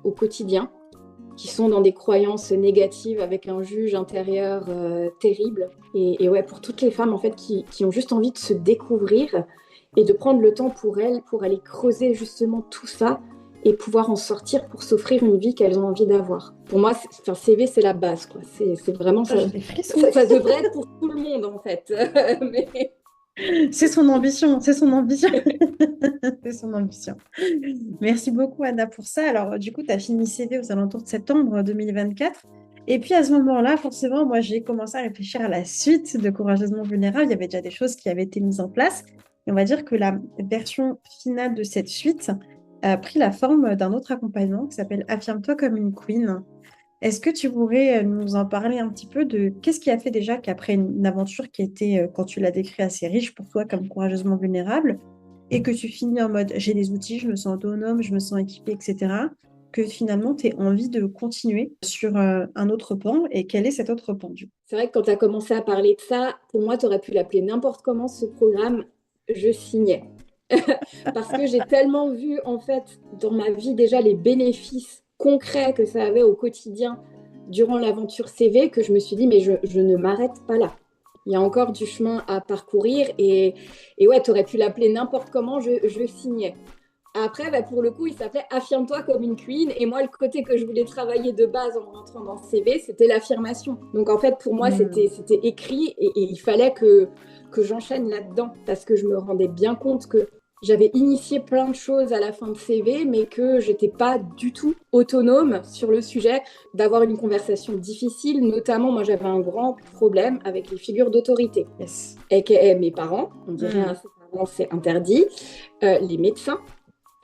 au quotidien, qui sont dans des croyances négatives avec un juge intérieur terrible. Et ouais, pour toutes les femmes en fait qui ont juste envie de se découvrir et de prendre le temps pour elles, pour aller creuser justement tout ça et pouvoir en sortir pour s'offrir une vie qu'elles ont envie d'avoir. Pour moi, enfin, CV, c'est la base, quoi. C'est vraiment Ah, ça, j'ai des frissons. ça devrait être pour tout le monde en fait. Mais... C'est son ambition, c'est son ambition. C'est son ambition. Merci beaucoup, Anna, pour ça. Alors, du coup, tu as fini CV aux alentours de septembre 2024. Et puis, à ce moment-là, forcément, moi, j'ai commencé à réfléchir à la suite de Courageusement Vulnérable. Il y avait déjà des choses qui avaient été mises en place. Et on va dire que la version finale de cette suite a pris la forme d'un autre accompagnement qui s'appelle Affirme-toi comme une queen. Est-ce que tu pourrais nous en parler un petit peu de qu'est-ce qui a fait déjà qu'après une aventure qui était, quand tu l'as décrit, assez riche pour toi comme courageusement vulnérable, et que tu finis en mode j'ai des outils, je me sens autonome, je me sens équipée, etc., que finalement tu aies envie de continuer sur un autre pan, et quel est cet autre pan du coup? C'est vrai que quand tu as commencé à parler de ça, pour moi, tu aurais pu l'appeler n'importe comment ce programme, je signais. Parce que j'ai tellement vu, en fait, dans ma vie déjà les bénéfices concrets que ça avait au quotidien durant l'aventure CV que je me suis dit, mais je ne m'arrête pas là. Il y a encore du chemin à parcourir et ouais, tu aurais pu l'appeler n'importe comment, je signais. Après, bah, pour le coup, il s'appelait Affirme-toi comme une queen. Et moi, le côté que je voulais travailler de base en rentrant dans ce CV, c'était l'affirmation. Donc, en fait, pour moi, c'était écrit et il fallait que j'enchaîne là-dedans parce que je me rendais bien compte que j'avais initié plein de choses à la fin de CV, mais que j'étais pas du tout autonome sur le sujet d'avoir une conversation difficile. Notamment, moi, j'avais un grand problème avec les figures d'autorité. Yes. Et mes parents, on dirait à ses parents, c'est interdit. Les médecins,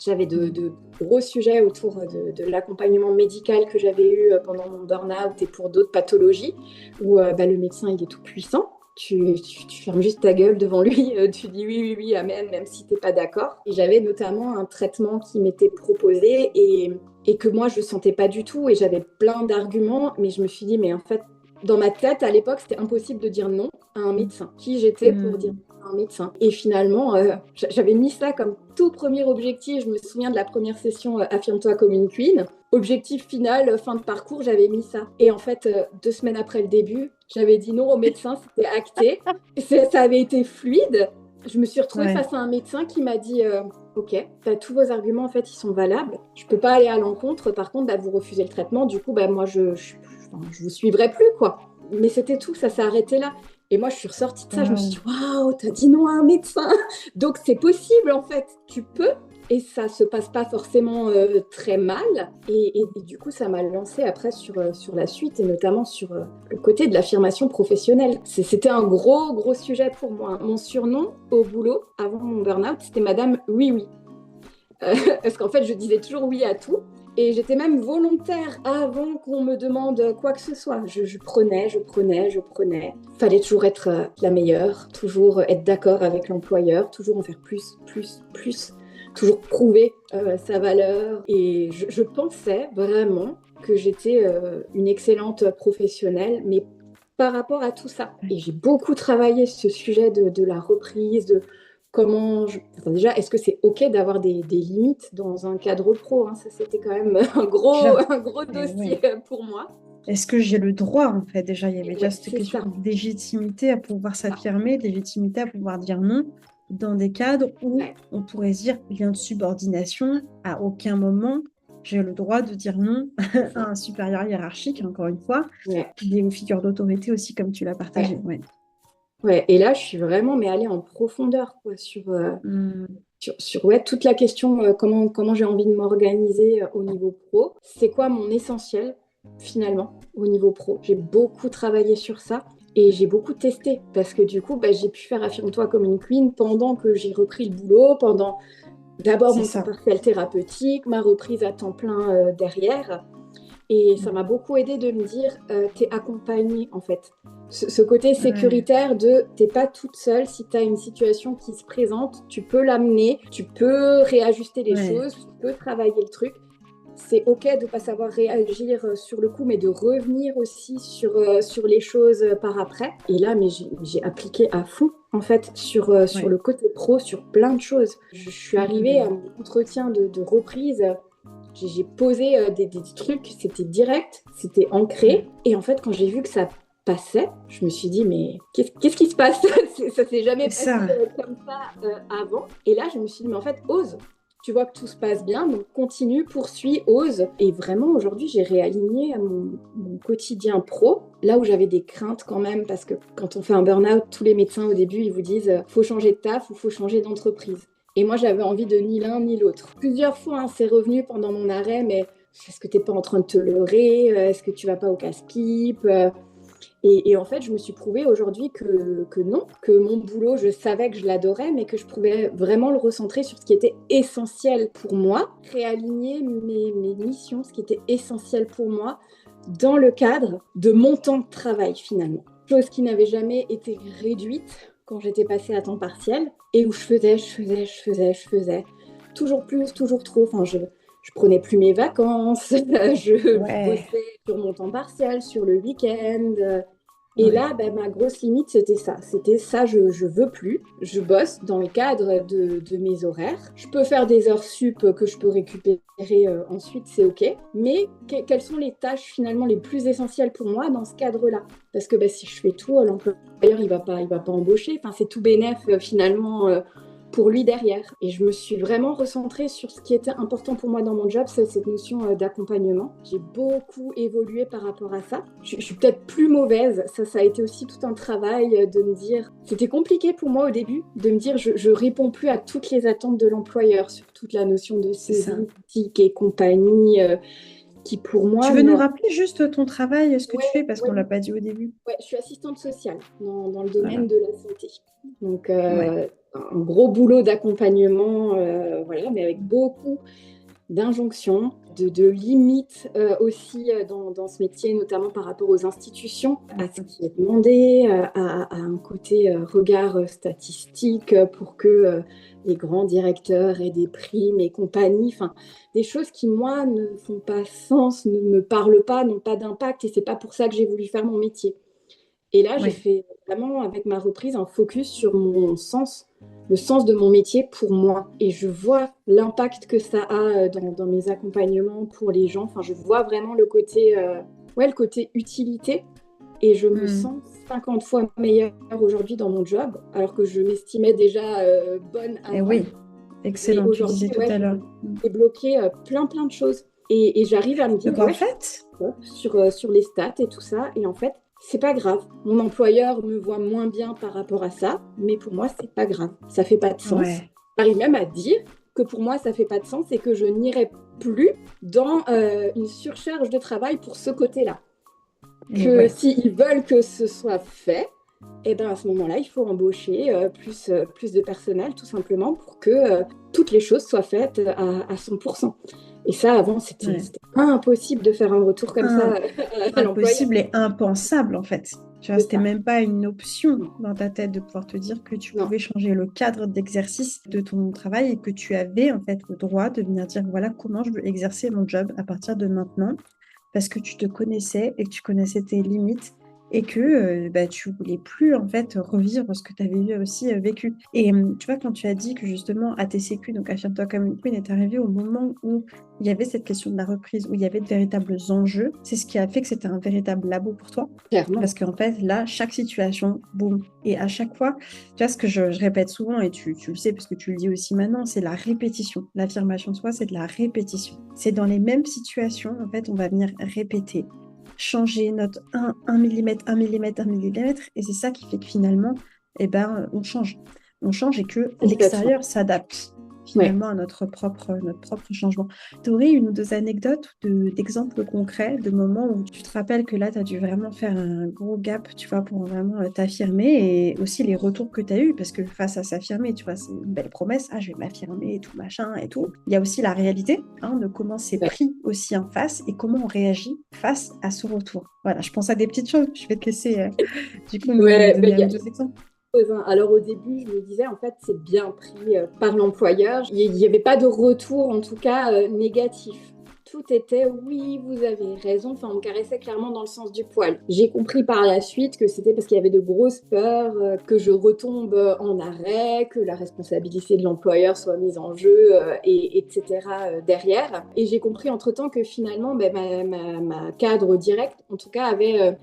j'avais de gros sujets autour de l'accompagnement médical que j'avais eu pendant mon burn-out et pour d'autres pathologies où le médecin, il est tout puissant. Tu fermes juste ta gueule devant lui, tu dis oui, oui, oui, amen, même si tu n'es pas d'accord. Et j'avais notamment un traitement qui m'était proposé et que moi, je ne sentais pas du tout. Et j'avais plein d'arguments, mais je me suis dit, mais en fait, dans ma tête, à l'époque, c'était impossible de dire non à un médecin. Qui j'étais pour dire un médecin. Et finalement, j'avais mis ça comme tout premier objectif. Je me souviens de la première session Affirme-toi comme une queen. Objectif final, fin de parcours, j'avais mis ça. Et en fait, 2 semaines après le début, j'avais dit non au médecin, c'était acté. Ça avait été fluide. Je me suis retrouvée face à un médecin qui m'a dit ok, tous vos arguments, en fait, ils sont valables. Je peux pas aller à l'encontre. Par contre, vous refusez le traitement. Du coup, moi, je vous suivrai plus, quoi. Mais c'était tout, ça s'est arrêté là. Et moi, je suis ressortie de ça, je me suis dit, waouh, t'as dit non à un médecin. Donc, c'est possible, en fait. Tu peux. Et ça se passe pas forcément très mal. Et du coup, ça m'a lancé après sur la suite et notamment sur le côté de l'affirmation professionnelle. C'était un gros, gros sujet pour moi. Mon surnom au boulot, avant mon burn-out, c'était Madame Oui Oui. Parce qu'en fait, je disais toujours oui à tout. Et j'étais même volontaire avant qu'on me demande quoi que ce soit. Je prenais. Fallait toujours être la meilleure, toujours être d'accord avec l'employeur, toujours en faire plus, plus, plus, toujours prouver sa valeur. Et je pensais vraiment que j'étais une excellente professionnelle, mais par rapport à tout ça. Et j'ai beaucoup travaillé ce sujet de la reprise, de comment déjà, est-ce que c'est OK d'avoir des limites dans un cadre pro, hein? Ça, c'était quand même un gros dossier pour moi. Est-ce que j'ai le droit, en fait? Déjà, il y avait déjà cette question ça. de légitimité à pouvoir s'affirmer, de légitimité à pouvoir dire non dans des cadres où on pourrait se dire lien de subordination. À aucun moment, j'ai le droit de dire non à un supérieur hiérarchique, encore une fois, et aux figures d'autorité aussi, comme tu l'as partagé. Ouais, et là, je suis vraiment allée en profondeur quoi, sur toute la question comment j'ai envie de m'organiser au niveau pro. C'est quoi mon essentiel, finalement, au niveau pro? J'ai beaucoup travaillé sur ça. Et j'ai beaucoup testé parce que du coup, j'ai pu faire Affirme-toi comme une queen pendant que j'ai repris le boulot, pendant d'abord C'est mon temps ça. partiel thérapeutique, ma reprise à temps plein derrière. Et ça m'a beaucoup aidé de me dire, t'es accompagnée en fait. Ce côté Ouais, sécuritaire de t'es pas toute seule, si tu as une situation qui se présente, tu peux l'amener, tu peux réajuster les ouais. choses, tu peux travailler le truc. C'est OK de ne pas savoir réagir sur le coup, mais de revenir aussi sur les choses par après. Et là, mais j'ai appliqué à fond, en fait, sur Ouais. le côté pro, sur plein de choses. Je suis arrivée à Mm. mon entretien de reprise. J'ai posé des trucs, c'était direct, c'était ancré. Mm. Et en fait, quand j'ai vu que ça passait, je me suis dit, mais qu'est-ce qui se passe? Ça s'est jamais C'est passé ça. comme ça avant. Et là, je me suis dit, mais en fait, ose. Tu vois que tout se passe bien, donc continue, poursuis, ose. Et vraiment, aujourd'hui, j'ai réaligné mon quotidien pro, là où j'avais des craintes quand même, parce que quand on fait un burn-out, tous les médecins au début, ils vous disent, faut changer de taf ou faut changer d'entreprise. Et moi, j'avais envie de ni l'un ni l'autre. Plusieurs fois, hein, c'est revenu pendant mon arrêt, mais est-ce que tu n'es pas en train de te leurrer? Est-ce que tu vas pas au casse-pipe? Et en fait, je me suis prouvé aujourd'hui que non, que mon boulot, je savais que je l'adorais, mais que je pouvais vraiment le recentrer sur ce qui était essentiel pour moi, réaligner mes missions, ce qui était essentiel pour moi, dans le cadre de mon temps de travail finalement. Chose qui n'avait jamais été réduite quand j'étais passée à temps partiel et où je faisais. Toujours plus, toujours trop. Enfin, je prenais plus mes vacances, je Ouais, bossais sur mon temps partiel, sur le week-end. Et ouais. là, ma grosse limite, c'était ça. C'était ça, je veux plus. Je bosse dans le cadre de mes horaires. Je peux faire des heures sup que je peux récupérer ensuite, c'est OK. Mais quelles sont les tâches finalement les plus essentielles pour moi dans ce cadre-là? Parce que si je fais tout, l'employeur, il va pas embaucher. Enfin, c'est tout bénef finalement pour lui derrière. Et je me suis vraiment recentrée sur ce qui était important pour moi dans mon job, c'est cette notion d'accompagnement. J'ai beaucoup évolué par rapport à ça. Je suis peut-être plus mauvaise. Ça a été aussi tout un travail de me dire... C'était compliqué pour moi au début de me dire je réponds plus à toutes les attentes de l'employeur sur toute la notion de C'est ça. saisie, et compagnie, qui pour Tu moi... veux nous rappeler juste ton travail, ce que tu fais, Ouais, parce ouais, qu'on l'a pas dit au début. ouais, je suis assistante sociale dans le domaine Voilà. de la santé. Donc, Ouais. un gros boulot d'accompagnement, voilà, mais avec beaucoup d'injonctions, de limites aussi dans ce métier, notamment par rapport aux institutions, à ce qui est demandé, à un côté regard statistique pour que les grands directeurs aient des primes et compagnie, enfin, des choses qui, moi, ne font pas sens, ne me parlent pas, n'ont pas d'impact, et c'est pas pour ça que j'ai voulu faire mon métier. Et là, j'ai Ouais. fait vraiment, avec ma reprise, un focus sur mon sens, le sens de mon métier pour moi. Et je vois l'impact que ça a dans mes accompagnements pour les gens. Enfin, je vois vraiment le côté utilité. Et je me Mm. sens 50 fois meilleure aujourd'hui dans mon job, alors que je m'estimais déjà bonne Et avant. oui, Mais excellent, tu aujourd'hui, disais tout ouais, à j'ai l'heure. Mm. débloqué plein de choses. Et j'arrive à me dire, Donc en ouais, je suis fait, sur les stats et tout ça. Et en fait, c'est pas grave. Mon employeur me voit moins bien par rapport à ça, mais pour moi, c'est pas grave. Ça fait pas de sens. ouais. J'arrive même à dire que pour moi, ça fait pas de sens et que je n'irai plus dans une surcharge de travail pour ce côté-là. Et Que ouais. s'ils veulent que ce soit fait, et ben à ce moment-là, il faut embaucher plus de personnel, tout simplement, pour que toutes les choses soient faites à 100%. Et ça, avant, Ouais. c'était impossible de faire un retour comme ça Un- à l'employeur. Impossible et impensable, en fait. Tu vois, C'est c'était ça. même pas une option Non, dans ta tête de pouvoir te dire que tu non, pouvais changer le cadre d'exercice de ton travail et que tu avais, en fait, le droit de venir dire, voilà comment je veux exercer mon job à partir de maintenant. Parce que tu te connaissais et que tu connaissais tes limites et que bah, tu voulais plus en fait revivre ce que tu avais aussi vécu. Et tu vois, quand tu as dit que justement ATCQ, donc Affirme-toi comme une queen, est arrivé au moment où il y avait cette question de la reprise, où il y avait de véritables enjeux, c'est ce qui a fait que c'était un véritable labo pour toi. clairement. Parce qu'en fait, là, chaque situation, boum. Et à chaque fois, tu vois, ce que je répète souvent, et tu le sais parce que tu le dis aussi maintenant, c'est la répétition. L'affirmation de soi, c'est de la répétition. C'est dans les mêmes situations, en fait, on va venir répéter, changer notre 1 millimètre, 1 millimètre, 1 millimètre. Et c'est ça qui fait que finalement, eh ben, on change. On change et que Complètement. l'extérieur s'adapte. Ouais. finalement à notre propre changement. Tu aurais une ou deux anecdotes d'exemples concrets, de moments où tu te rappelles que là, tu as dû vraiment faire un gros gap, tu vois, pour vraiment t'affirmer et aussi les retours que tu as eus, parce que face à s'affirmer, tu vois, c'est une belle promesse, ah, je vais m'affirmer et tout, machin et tout. Il y a aussi la réalité, hein, de comment c'est Ouais. pris aussi en face et comment on réagit face à ce retour. Voilà, je pense à des petites choses. Je vais te laisser, du coup, nous Ouais, donner un ou deux exemples. alors au début, je me disais, en fait, c'est bien pris par l'employeur. Il n'y avait pas de retour, en tout cas, négatif. Tout était, oui, vous avez raison. Enfin, on me caressait clairement dans le sens du poil. J'ai compris par la suite que c'était parce qu'il y avait de grosses peurs, que je retombe en arrêt, que la responsabilité de l'employeur soit mise en jeu, etc. derrière. Et j'ai compris entre-temps que finalement, ben, ma cadre directe, en tout cas, avait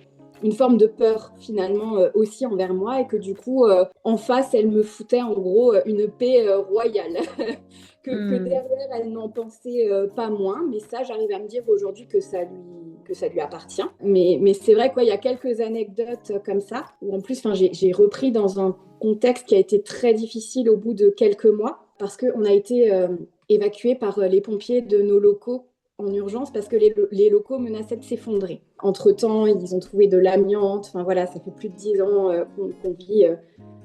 une forme de peur finalement aussi envers moi et que du coup en face elle me foutait en gros une paix royale que Hmm. derrière elle n'en pensait pas moins, mais ça j'arrive à me dire aujourd'hui que ça lui appartient, mais c'est vrai quoi, il y a quelques anecdotes comme ça où en plus j'ai repris dans un contexte qui a été très difficile au bout de quelques mois parce qu'on a été évacué par les pompiers de nos locaux en urgence parce que les locaux menaçaient de s'effondrer. Entre-temps, ils ont trouvé de l'amiante. Enfin voilà, ça fait plus de 10 ans qu'on vit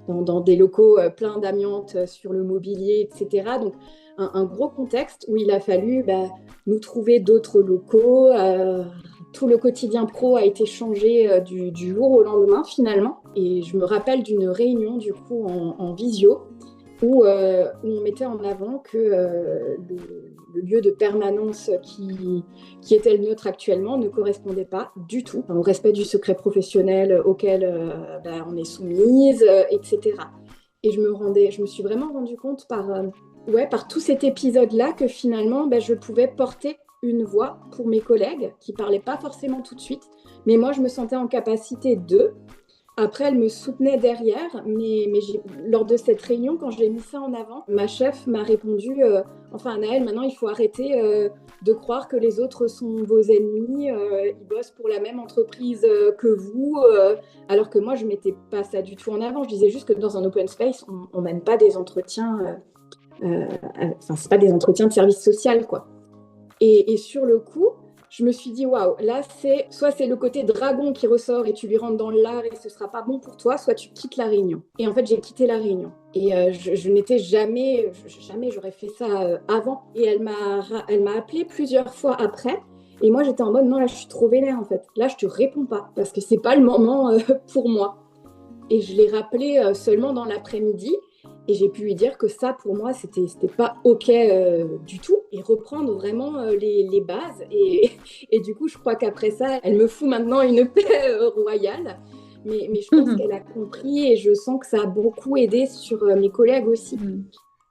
dans des locaux pleins d'amiante sur le mobilier, etc. Donc un gros contexte où il a fallu nous trouver d'autres locaux. Tout le quotidien pro a été changé du jour au lendemain finalement. Et je me rappelle d'une réunion du coup en visio où on mettait en avant que le lieu de permanence qui était le nôtre actuellement ne correspondait pas du tout au respect du secret professionnel auquel on est soumise, etc. Et je me suis vraiment rendu compte par tout cet épisode-là que finalement, je pouvais porter une voix pour mes collègues qui ne parlaient pas forcément tout de suite, mais moi, je me sentais en capacité de. Après, elle me soutenait derrière, mais lors de cette réunion, quand j'ai mis ça en avant, ma chef m'a répondu enfin, Anaëlle, maintenant il faut arrêter de croire que les autres sont vos ennemis, ils bossent pour la même entreprise que vous, alors que moi, je ne mettais pas ça du tout en avant. Je disais juste que dans un open space, on ne mène pas des entretiens, enfin, c'est pas des entretiens de service social, quoi. Et sur le coup, je me suis dit, waouh, là, soit c'est le côté dragon qui ressort et tu lui rentres dans l'art et ce sera pas bon pour toi, soit tu quittes la réunion. Et en fait, j'ai quitté la réunion. Et je n'étais jamais j'aurais fait ça avant. Et elle m'a appelé plusieurs fois après. Et moi, j'étais en mode, non, là, je suis trop vénère, en fait. Là, je te réponds pas parce que c'est pas le moment pour moi. Et je l'ai rappelé seulement dans l'après-midi. Et j'ai pu lui dire que ça, pour moi, c'était pas OK du tout. Et reprendre vraiment les bases. Et du coup, je crois qu'après ça, elle me fout maintenant une paix royale. Mais je pense qu'elle a compris et je sens que ça a beaucoup aidé sur mes collègues aussi. Hmm.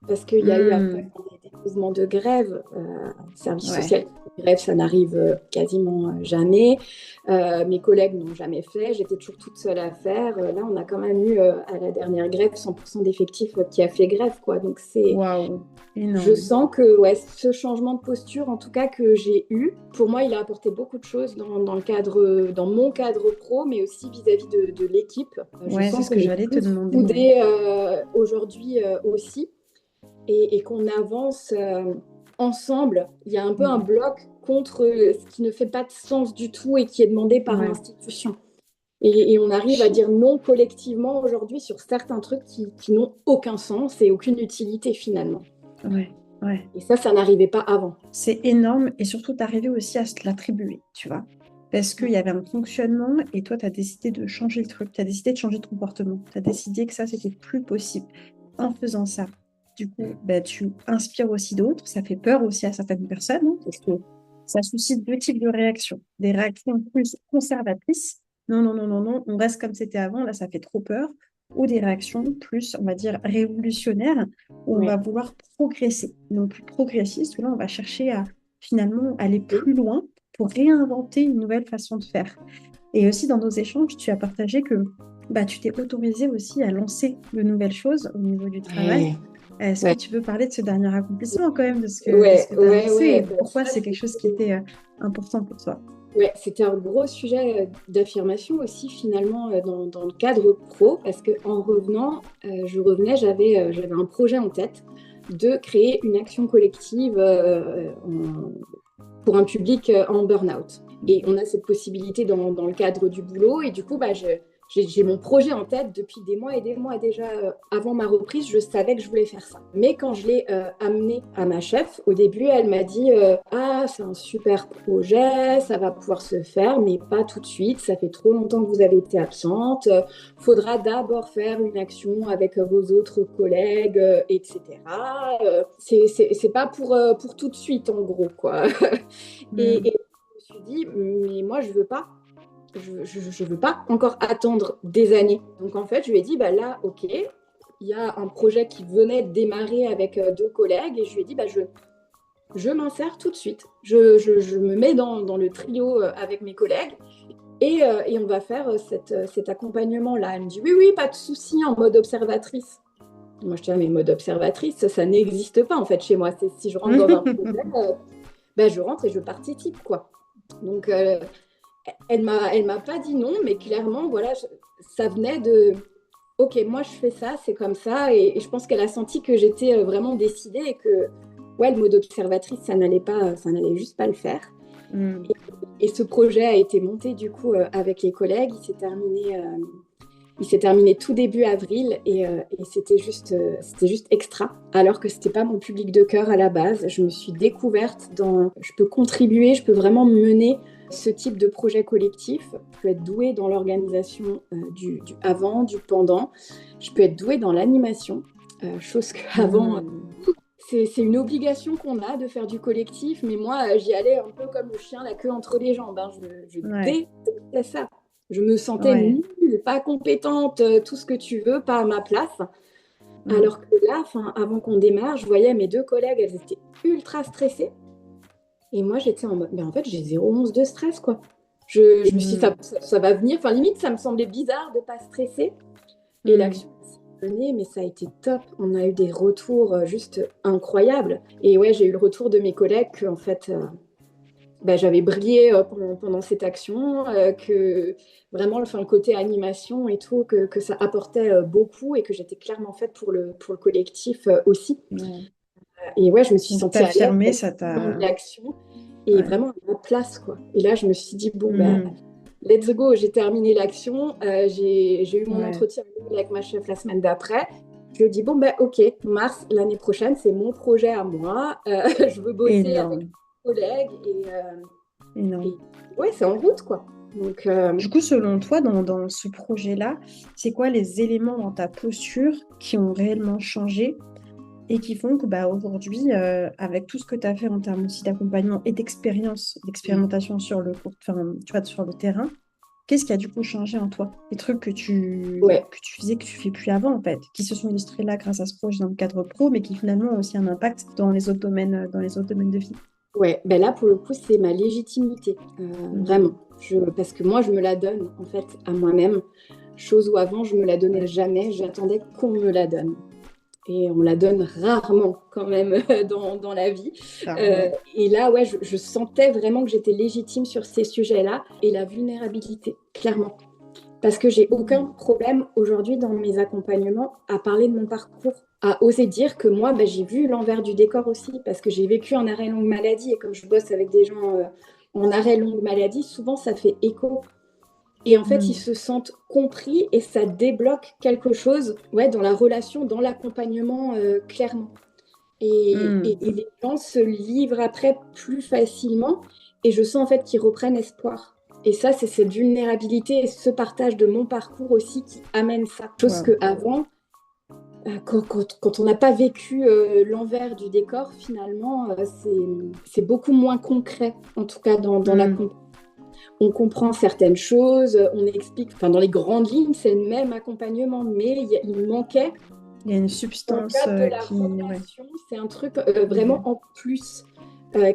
Parce qu'il y a eu après Hmm. des mouvements de grève, service Ouais. social. Grève, ça n'arrive quasiment jamais. Mes collègues n'ont jamais fait. J'étais toujours toute seule à faire. Là, on a quand même eu à la dernière grève 100% d'effectifs qui a fait grève, quoi. Donc Waouh. je Énorme. sens que ouais, ce changement de posture, en tout cas que j'ai eu, pour moi, il a apporté beaucoup de choses dans mon cadre pro, mais aussi vis-à-vis de l'équipe. Je Ouais, c'est sens ce qu'on que est j'allais te plus demander. Ouais. soudés aujourd'hui aussi et qu'on avance ensemble. Il y a un peu un Hmm. bloc contre ce qui ne fait pas de sens du tout et qui est demandé par Ouais. l'institution. Et on arrive à dire non collectivement aujourd'hui sur certains trucs qui n'ont aucun sens et aucune utilité finalement. Ouais. Ouais. Et ça n'arrivait pas avant. C'est énorme et surtout, t'arrivais aussi à se l'attribuer, tu vois. Parce qu'il y avait un fonctionnement et toi, tu as décidé de changer le truc, tu as décidé de changer de comportement, tu as décidé que ça, c'était plus possible. En faisant ça, du coup, bah, tu inspires aussi d'autres, ça fait peur aussi à certaines personnes, hein, parce que ça suscite deux types de réactions. Des réactions plus conservatrices, non, non, non, non, non, on reste comme c'était avant, là, ça fait trop peur, ou des réactions plus, on va dire, révolutionnaires, où on Ouais. va vouloir progresser. Donc, plus progressiste, où là, on va chercher à finalement aller plus loin pour réinventer une nouvelle façon de faire. Et aussi, dans nos échanges, tu as partagé que bah, tu t'es autorisé aussi à lancer de nouvelles choses au niveau du travail. Ouais. Est-ce que Ouais. tu veux parler de ce dernier accomplissement quand même, de ce Ouais, que tu as ouais, lancé ouais. et pourquoi Ça, c'est quelque chose qui était important pour toi? ouais, c'était un gros sujet d'affirmation aussi finalement dans le cadre pro parce que en revenant, j'avais un projet en tête de créer une action collective pour un public en burn-out. Et on a cette possibilité dans le cadre du boulot. Et du coup, j'ai mon projet en tête depuis des mois et des mois déjà. Avant ma reprise, je savais que je voulais faire ça. Mais quand je l'ai amené à ma chef, au début, elle m'a dit ah, c'est un super projet, ça va pouvoir se faire, mais pas tout de suite. Ça fait trop longtemps que vous avez été absente. Faudra d'abord faire une action avec vos autres collègues, etc. C'est pas pour tout de suite, en gros, quoi. Et je me suis dit, mais moi, je veux pas. Je veux pas encore attendre des années. Donc en fait, je lui ai dit, là, ok, il y a un projet qui venait de démarrer avec 2 collègues et je lui ai dit, je m'insère tout de suite. Je me mets dans le trio avec mes collègues et on va faire cet accompagnement-là. Elle me dit, oui, pas de souci, en mode observatrice. Moi, je dis, mais mode observatrice, ça n'existe pas en fait chez moi. C'est si je rentre dans un projet, je rentre et je participe, quoi. Donc, elle m'a pas dit non, mais clairement, voilà, ça venait de ok, moi je fais ça, c'est comme ça, et je pense qu'elle a senti que j'étais vraiment décidée et que le mode observatrice, ça n'allait juste pas le faire. Et ce projet a été monté du coup avec les collègues. Il s'est terminé tout début avril et c'était juste extra, alors que c'était pas mon public de cœur à la base. Je me suis découverte je peux contribuer, je peux vraiment mener ce type de projet collectif. Je peux être douée dans l'organisation du avant, du pendant. Je peux être douée dans l'animation, chose qu'avant, c'est une obligation qu'on a de faire du collectif, mais moi, j'y allais un peu comme le chien, la queue entre les jambes. Je détestais ça. Je me sentais nulle, pas compétente, tout ce que tu veux, pas à ma place. Alors que là, avant qu'on démarre, je voyais mes 2 collègues, elles étaient ultra stressées. Et moi, j'étais en mode, mais en fait, j'ai 0 once de stress, quoi. Je me suis dit, ça va venir. Enfin, limite, ça me semblait bizarre de ne pas stresser. Et l'action s'est menée, mais ça a été top. On a eu des retours juste incroyables. Et ouais, j'ai eu le retour de mes collègues qu'en fait, j'avais brillé pendant cette action, que vraiment le côté animation et tout, que ça apportait beaucoup et que j'étais clairement faite pour le collectif aussi. Et ouais, je me suis sentie affirmée, ça t'a dans l'action et vraiment à ma place, quoi. Et là, je me suis dit, let's go, j'ai terminé l'action. J'ai eu mon entretien avec ma chef la semaine d'après. Je lui ai dit, ok, mars, l'année prochaine, c'est mon projet à moi. Je veux bosser avec mes collègues et ouais, c'est en route, quoi. Donc, Du coup, selon toi, dans ce projet-là, c'est quoi les éléments dans ta posture qui ont réellement changé et qui font que aujourd'hui, avec tout ce que tu as fait en termes aussi d'accompagnement et d'expérimentation sur sur le terrain, qu'est-ce qui a du coup changé en toi? Les trucs que tu faisais que tu fais plus avant, en fait, qui se sont illustrés là grâce à ce projet dans le cadre pro, mais qui finalement ont aussi un impact dans les autres domaines de vie. Ouais, là pour le coup, c'est ma légitimité, vraiment. Parce que moi, je me la donne en fait à moi-même, chose où avant, je me la donnais jamais, j'attendais qu'on me la donne. Et on me la donne rarement quand même dans la vie. Et là, ouais, je sentais vraiment que j'étais légitime sur ces sujets-là et la vulnérabilité, clairement. Parce que j'ai aucun problème aujourd'hui dans mes accompagnements à parler de mon parcours, à oser dire que moi, j'ai vu l'envers du décor aussi, parce que j'ai vécu en arrêt longue maladie et comme je bosse avec des gens en arrêt longue maladie, souvent ça fait écho. Et en fait, ils se sentent compris et ça débloque quelque chose dans la relation, dans l'accompagnement, clairement. Et les gens se livrent après plus facilement et je sens en fait qu'ils reprennent espoir. Et ça, c'est cette vulnérabilité et ce partage de mon parcours aussi qui amène ça. Chose qu'avant, quand on n'a pas vécu l'envers du décor, finalement, c'est beaucoup moins concret, en tout cas dans l'accompagnement. On comprend certaines choses, on explique, dans les grandes lignes, c'est le même accompagnement, mais il manquait. Il y a une substance dans le cadre de la relation, c'est un truc vraiment en plus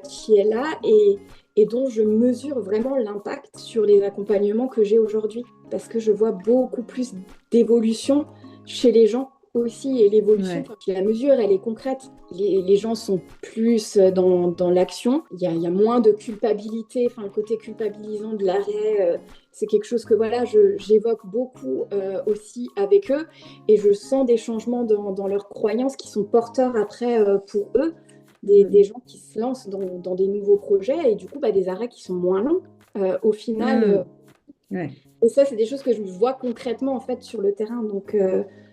qui est là et dont je mesure vraiment l'impact sur les accompagnements que j'ai aujourd'hui, parce que je vois beaucoup plus d'évolution chez les gens aussi et l'évolution, Ouais. la mesure, elle est concrète. Les gens sont plus dans l'action. Il y a moins de culpabilité, enfin, le côté culpabilisant de l'arrêt, c'est quelque chose que voilà, j'évoque beaucoup aussi avec eux et je sens des changements dans leurs croyances qui sont porteurs après pour eux, des gens qui se lancent dans des nouveaux projets et du coup, bah, des arrêts qui sont moins longs au final. Ouais. Et ça, c'est des choses que je vois concrètement en fait sur le terrain. Donc,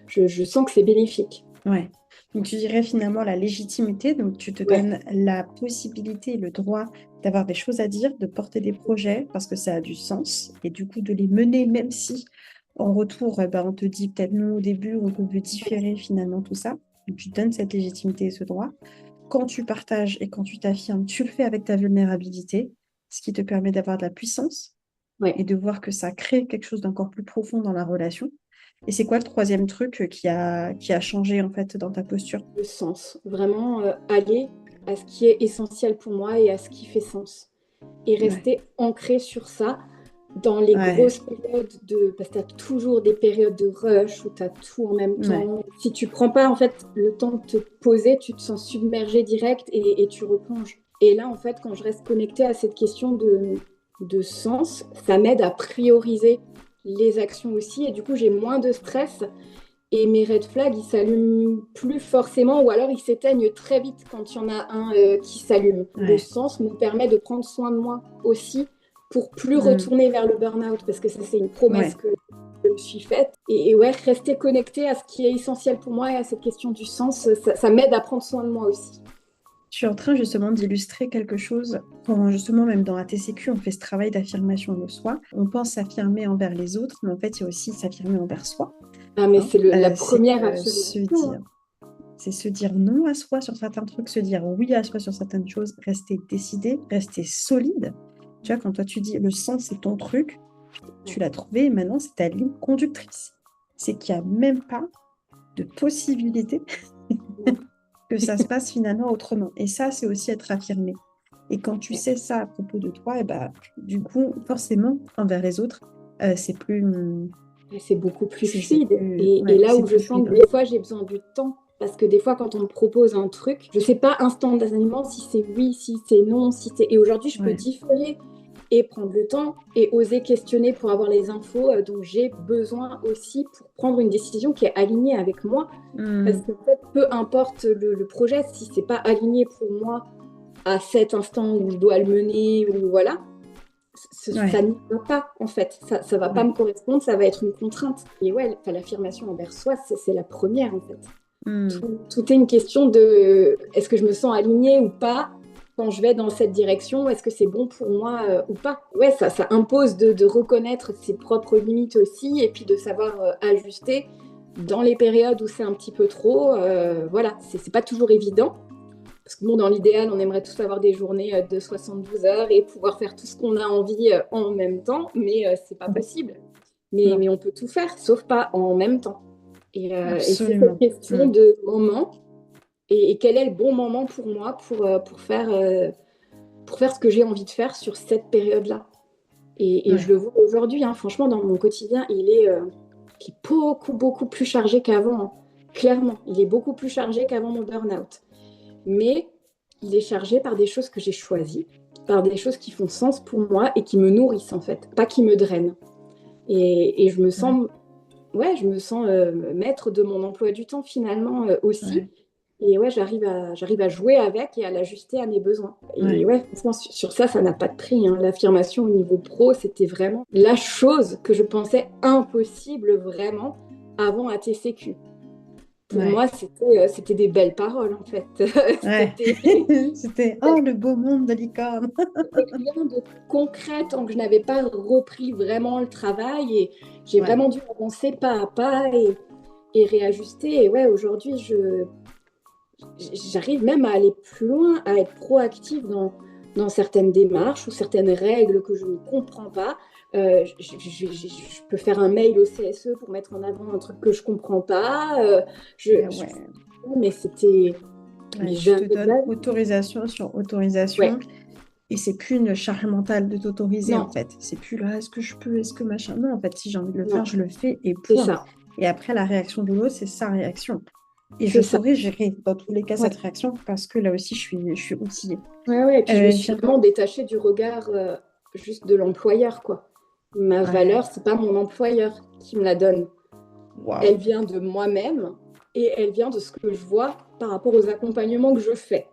je sens que c'est bénéfique. Ouais. Donc, tu dirais finalement la légitimité, donc tu te Ouais, donnes la possibilité et le droit d'avoir des choses à dire, de porter des projets parce que ça a du sens et du coup de les mener, même si en retour, on te dit peut-être non au début ou qu'on veut différer finalement tout ça. Donc, tu te donnes cette légitimité et ce droit. Quand tu partages et quand tu t'affirmes, tu le fais avec ta vulnérabilité, ce qui te permet d'avoir de la puissance et ouais. de voir que ça crée quelque chose d'encore plus profond dans la relation. Et c'est quoi le troisième truc qui a changé en fait dans ta posture? Le sens. Vraiment aller à ce qui est essentiel pour moi et à ce qui fait sens. Et Ouais, rester ancré sur ça dans les ouais, grosses périodes de... Parce que tu as toujours des périodes de rush où tu as tout en même ouais, temps. Si tu prends pas en fait le temps de te poser, tu te sens submergé direct et tu replonges. Et là, en fait, quand je reste connectée à cette question de sens, ça m'aide à prioriser les actions aussi. Et du coup, j'ai moins de stress et mes red flags, ils s'allument plus forcément ou alors ils s'éteignent très vite quand il y en a un qui s'allume. Le ouais. sens me permet de prendre soin de moi aussi pour plus Hmm. retourner vers le burn-out parce que ça, c'est une promesse Ouais. que je me suis faite. Et ouais, rester connecté à ce qui est essentiel pour moi et à cette question du sens, ça m'aide à prendre soin de moi aussi. Je suis en train justement d'illustrer quelque chose quand justement même dans ATCQ, on fait ce travail d'affirmation de soi. On pense s'affirmer envers les autres, mais en fait, il y a aussi s'affirmer envers soi. Ah, mais Hein. c'est la C'est première se affirmation, hein. dire. C'est se dire non à soi sur certains trucs, se dire oui à soi sur certaines choses, rester décidé, rester solide. Tu vois, quand toi tu dis le sens c'est ton truc, tu l'as trouvé et maintenant c'est ta ligne conductrice. C'est qu'il n'y a même pas de possibilité que ça se passe finalement autrement. Et ça, c'est aussi être affirmé. Et quand tu sais ça à propos de toi, et ben, du coup, forcément, envers les autres, c'est plus, Et c'est beaucoup plus c'est fluide. plus, Et ouais, là c'est où je plus sens fluide. que Ouais. des fois, j'ai besoin du temps. Parce que des fois, quand on me propose un truc, je ne sais pas instantanément si c'est oui, si c'est non, si c'est... Et aujourd'hui, je peux Ouais. différer et prendre le temps et oser questionner pour avoir les infos dont j'ai besoin aussi pour prendre une décision qui est alignée avec moi. Parce Hmm. que en fait, peu importe le projet, si c'est pas aligné pour moi à cet instant où je dois le mener, ou voilà, ça Ouais. n'y va pas en fait, ça va pas Ouais. me correspondre, ça va être une contrainte. Et ouais, l'affirmation envers soi, c'est la première en fait. Hmm. Tout est une question de est-ce que je me sens alignée ou pas quand je vais dans cette direction, est-ce que c'est bon pour moi ou pas. Ouais, ça impose de reconnaître ses propres limites aussi et puis de savoir ajuster dans les périodes où c'est un petit peu trop. Voilà, c'est pas toujours évident. Parce que bon, dans l'idéal, on aimerait tous avoir des journées de 72 heures et pouvoir faire tout ce qu'on a envie en même temps, mais c'est pas possible. Mais Non, on peut tout faire, sauf pas en même temps. Et c'est cette absolument. question Hmm. de moment et quel est le bon moment pour moi pour faire ce que j'ai envie de faire sur cette période-là. Et je Ouais. le vois aujourd'hui, hein, franchement, dans mon quotidien, il est beaucoup, beaucoup plus chargé qu'avant, hein. Clairement, il est beaucoup plus chargé qu'avant mon burn-out. Mais il est chargé par des choses que j'ai choisies, par des choses qui font sens pour moi et qui me nourrissent en fait, pas qui me drainent. Et Ouais. je me sens maître de mon emploi du temps finalement aussi. Ouais. Et ouais, j'arrive à jouer avec et à l'ajuster à mes besoins. Et Ouais. ouais, franchement, sur ça, ça n'a pas de prix, hein. L'affirmation au niveau pro, c'était vraiment la chose que je pensais impossible vraiment avant ATCQ. Pour Ouais. moi, c'était des belles paroles en fait. Ouais. C'était C'était oh le beau monde de licorne. rien de concret tant que je n'avais pas repris vraiment le travail et j'ai Ouais. vraiment dû avancer pas à pas et réajuster. Et ouais, aujourd'hui, j'arrive même à aller plus loin, à être proactive dans certaines démarches ou certaines règles que je ne comprends pas. Je peux faire un mail au CSE pour mettre en avant un truc que je ne comprends pas. Mais ouais. Mais c'était mais Ouais, tu te jamais de donnes la vie. autorisation sur Ouais, autorisation et c'est plus une charge mentale de t'autoriser en non, fait. C'est plus là, est-ce que je peux, est-ce que machin. Non, en fait, si j'ai envie de le faire, non, je le fais et c'est point. ça. Et après, la réaction de l'autre, c'est sa réaction. Et je C'est ça. saurais gérer dans tous les cas Ouais. cette réaction parce que là aussi, je suis outillée. Ouais, ouais. Et puis je me suis J'ai- vraiment détachée du regard juste de l'employeur, quoi. Ma valeur, Ouais, c'est pas mon employeur qui me la donne. Elle waouh. vient de moi-même et elle vient de ce que je vois par rapport aux accompagnements que je fais.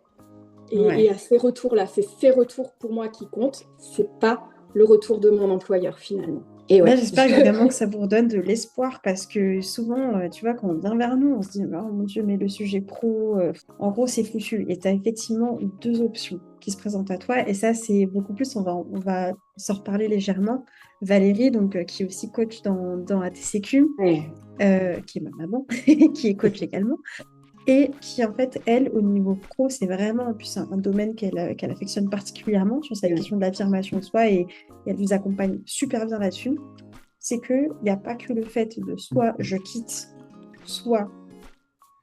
Et Ouais. à ces retours-là, c'est ces retours pour moi qui comptent, c'est pas le retour de mon employeur finalement. Et Là, ouais, j'espère vraiment que ça vous redonne de l'espoir parce que souvent, tu vois, quand on vient vers nous, on se dit, oh mon Dieu, mais le sujet pro, en gros, c'est foutu. Et tu as effectivement deux options qui se présentent à toi. Et ça, c'est beaucoup plus, on va s'en reparler légèrement. Valérie, donc, qui est aussi coach dans ATCQ, ouais, qui est ma maman, qui est coach également. Et qui, en fait, elle, au niveau pro, c'est vraiment en plus un domaine qu'elle affectionne particulièrement sur cette ouais, question de l'affirmation de soi et elle vous accompagne super bien là-dessus. C'est qu'il n'y a pas que le fait de soit je quitte, soit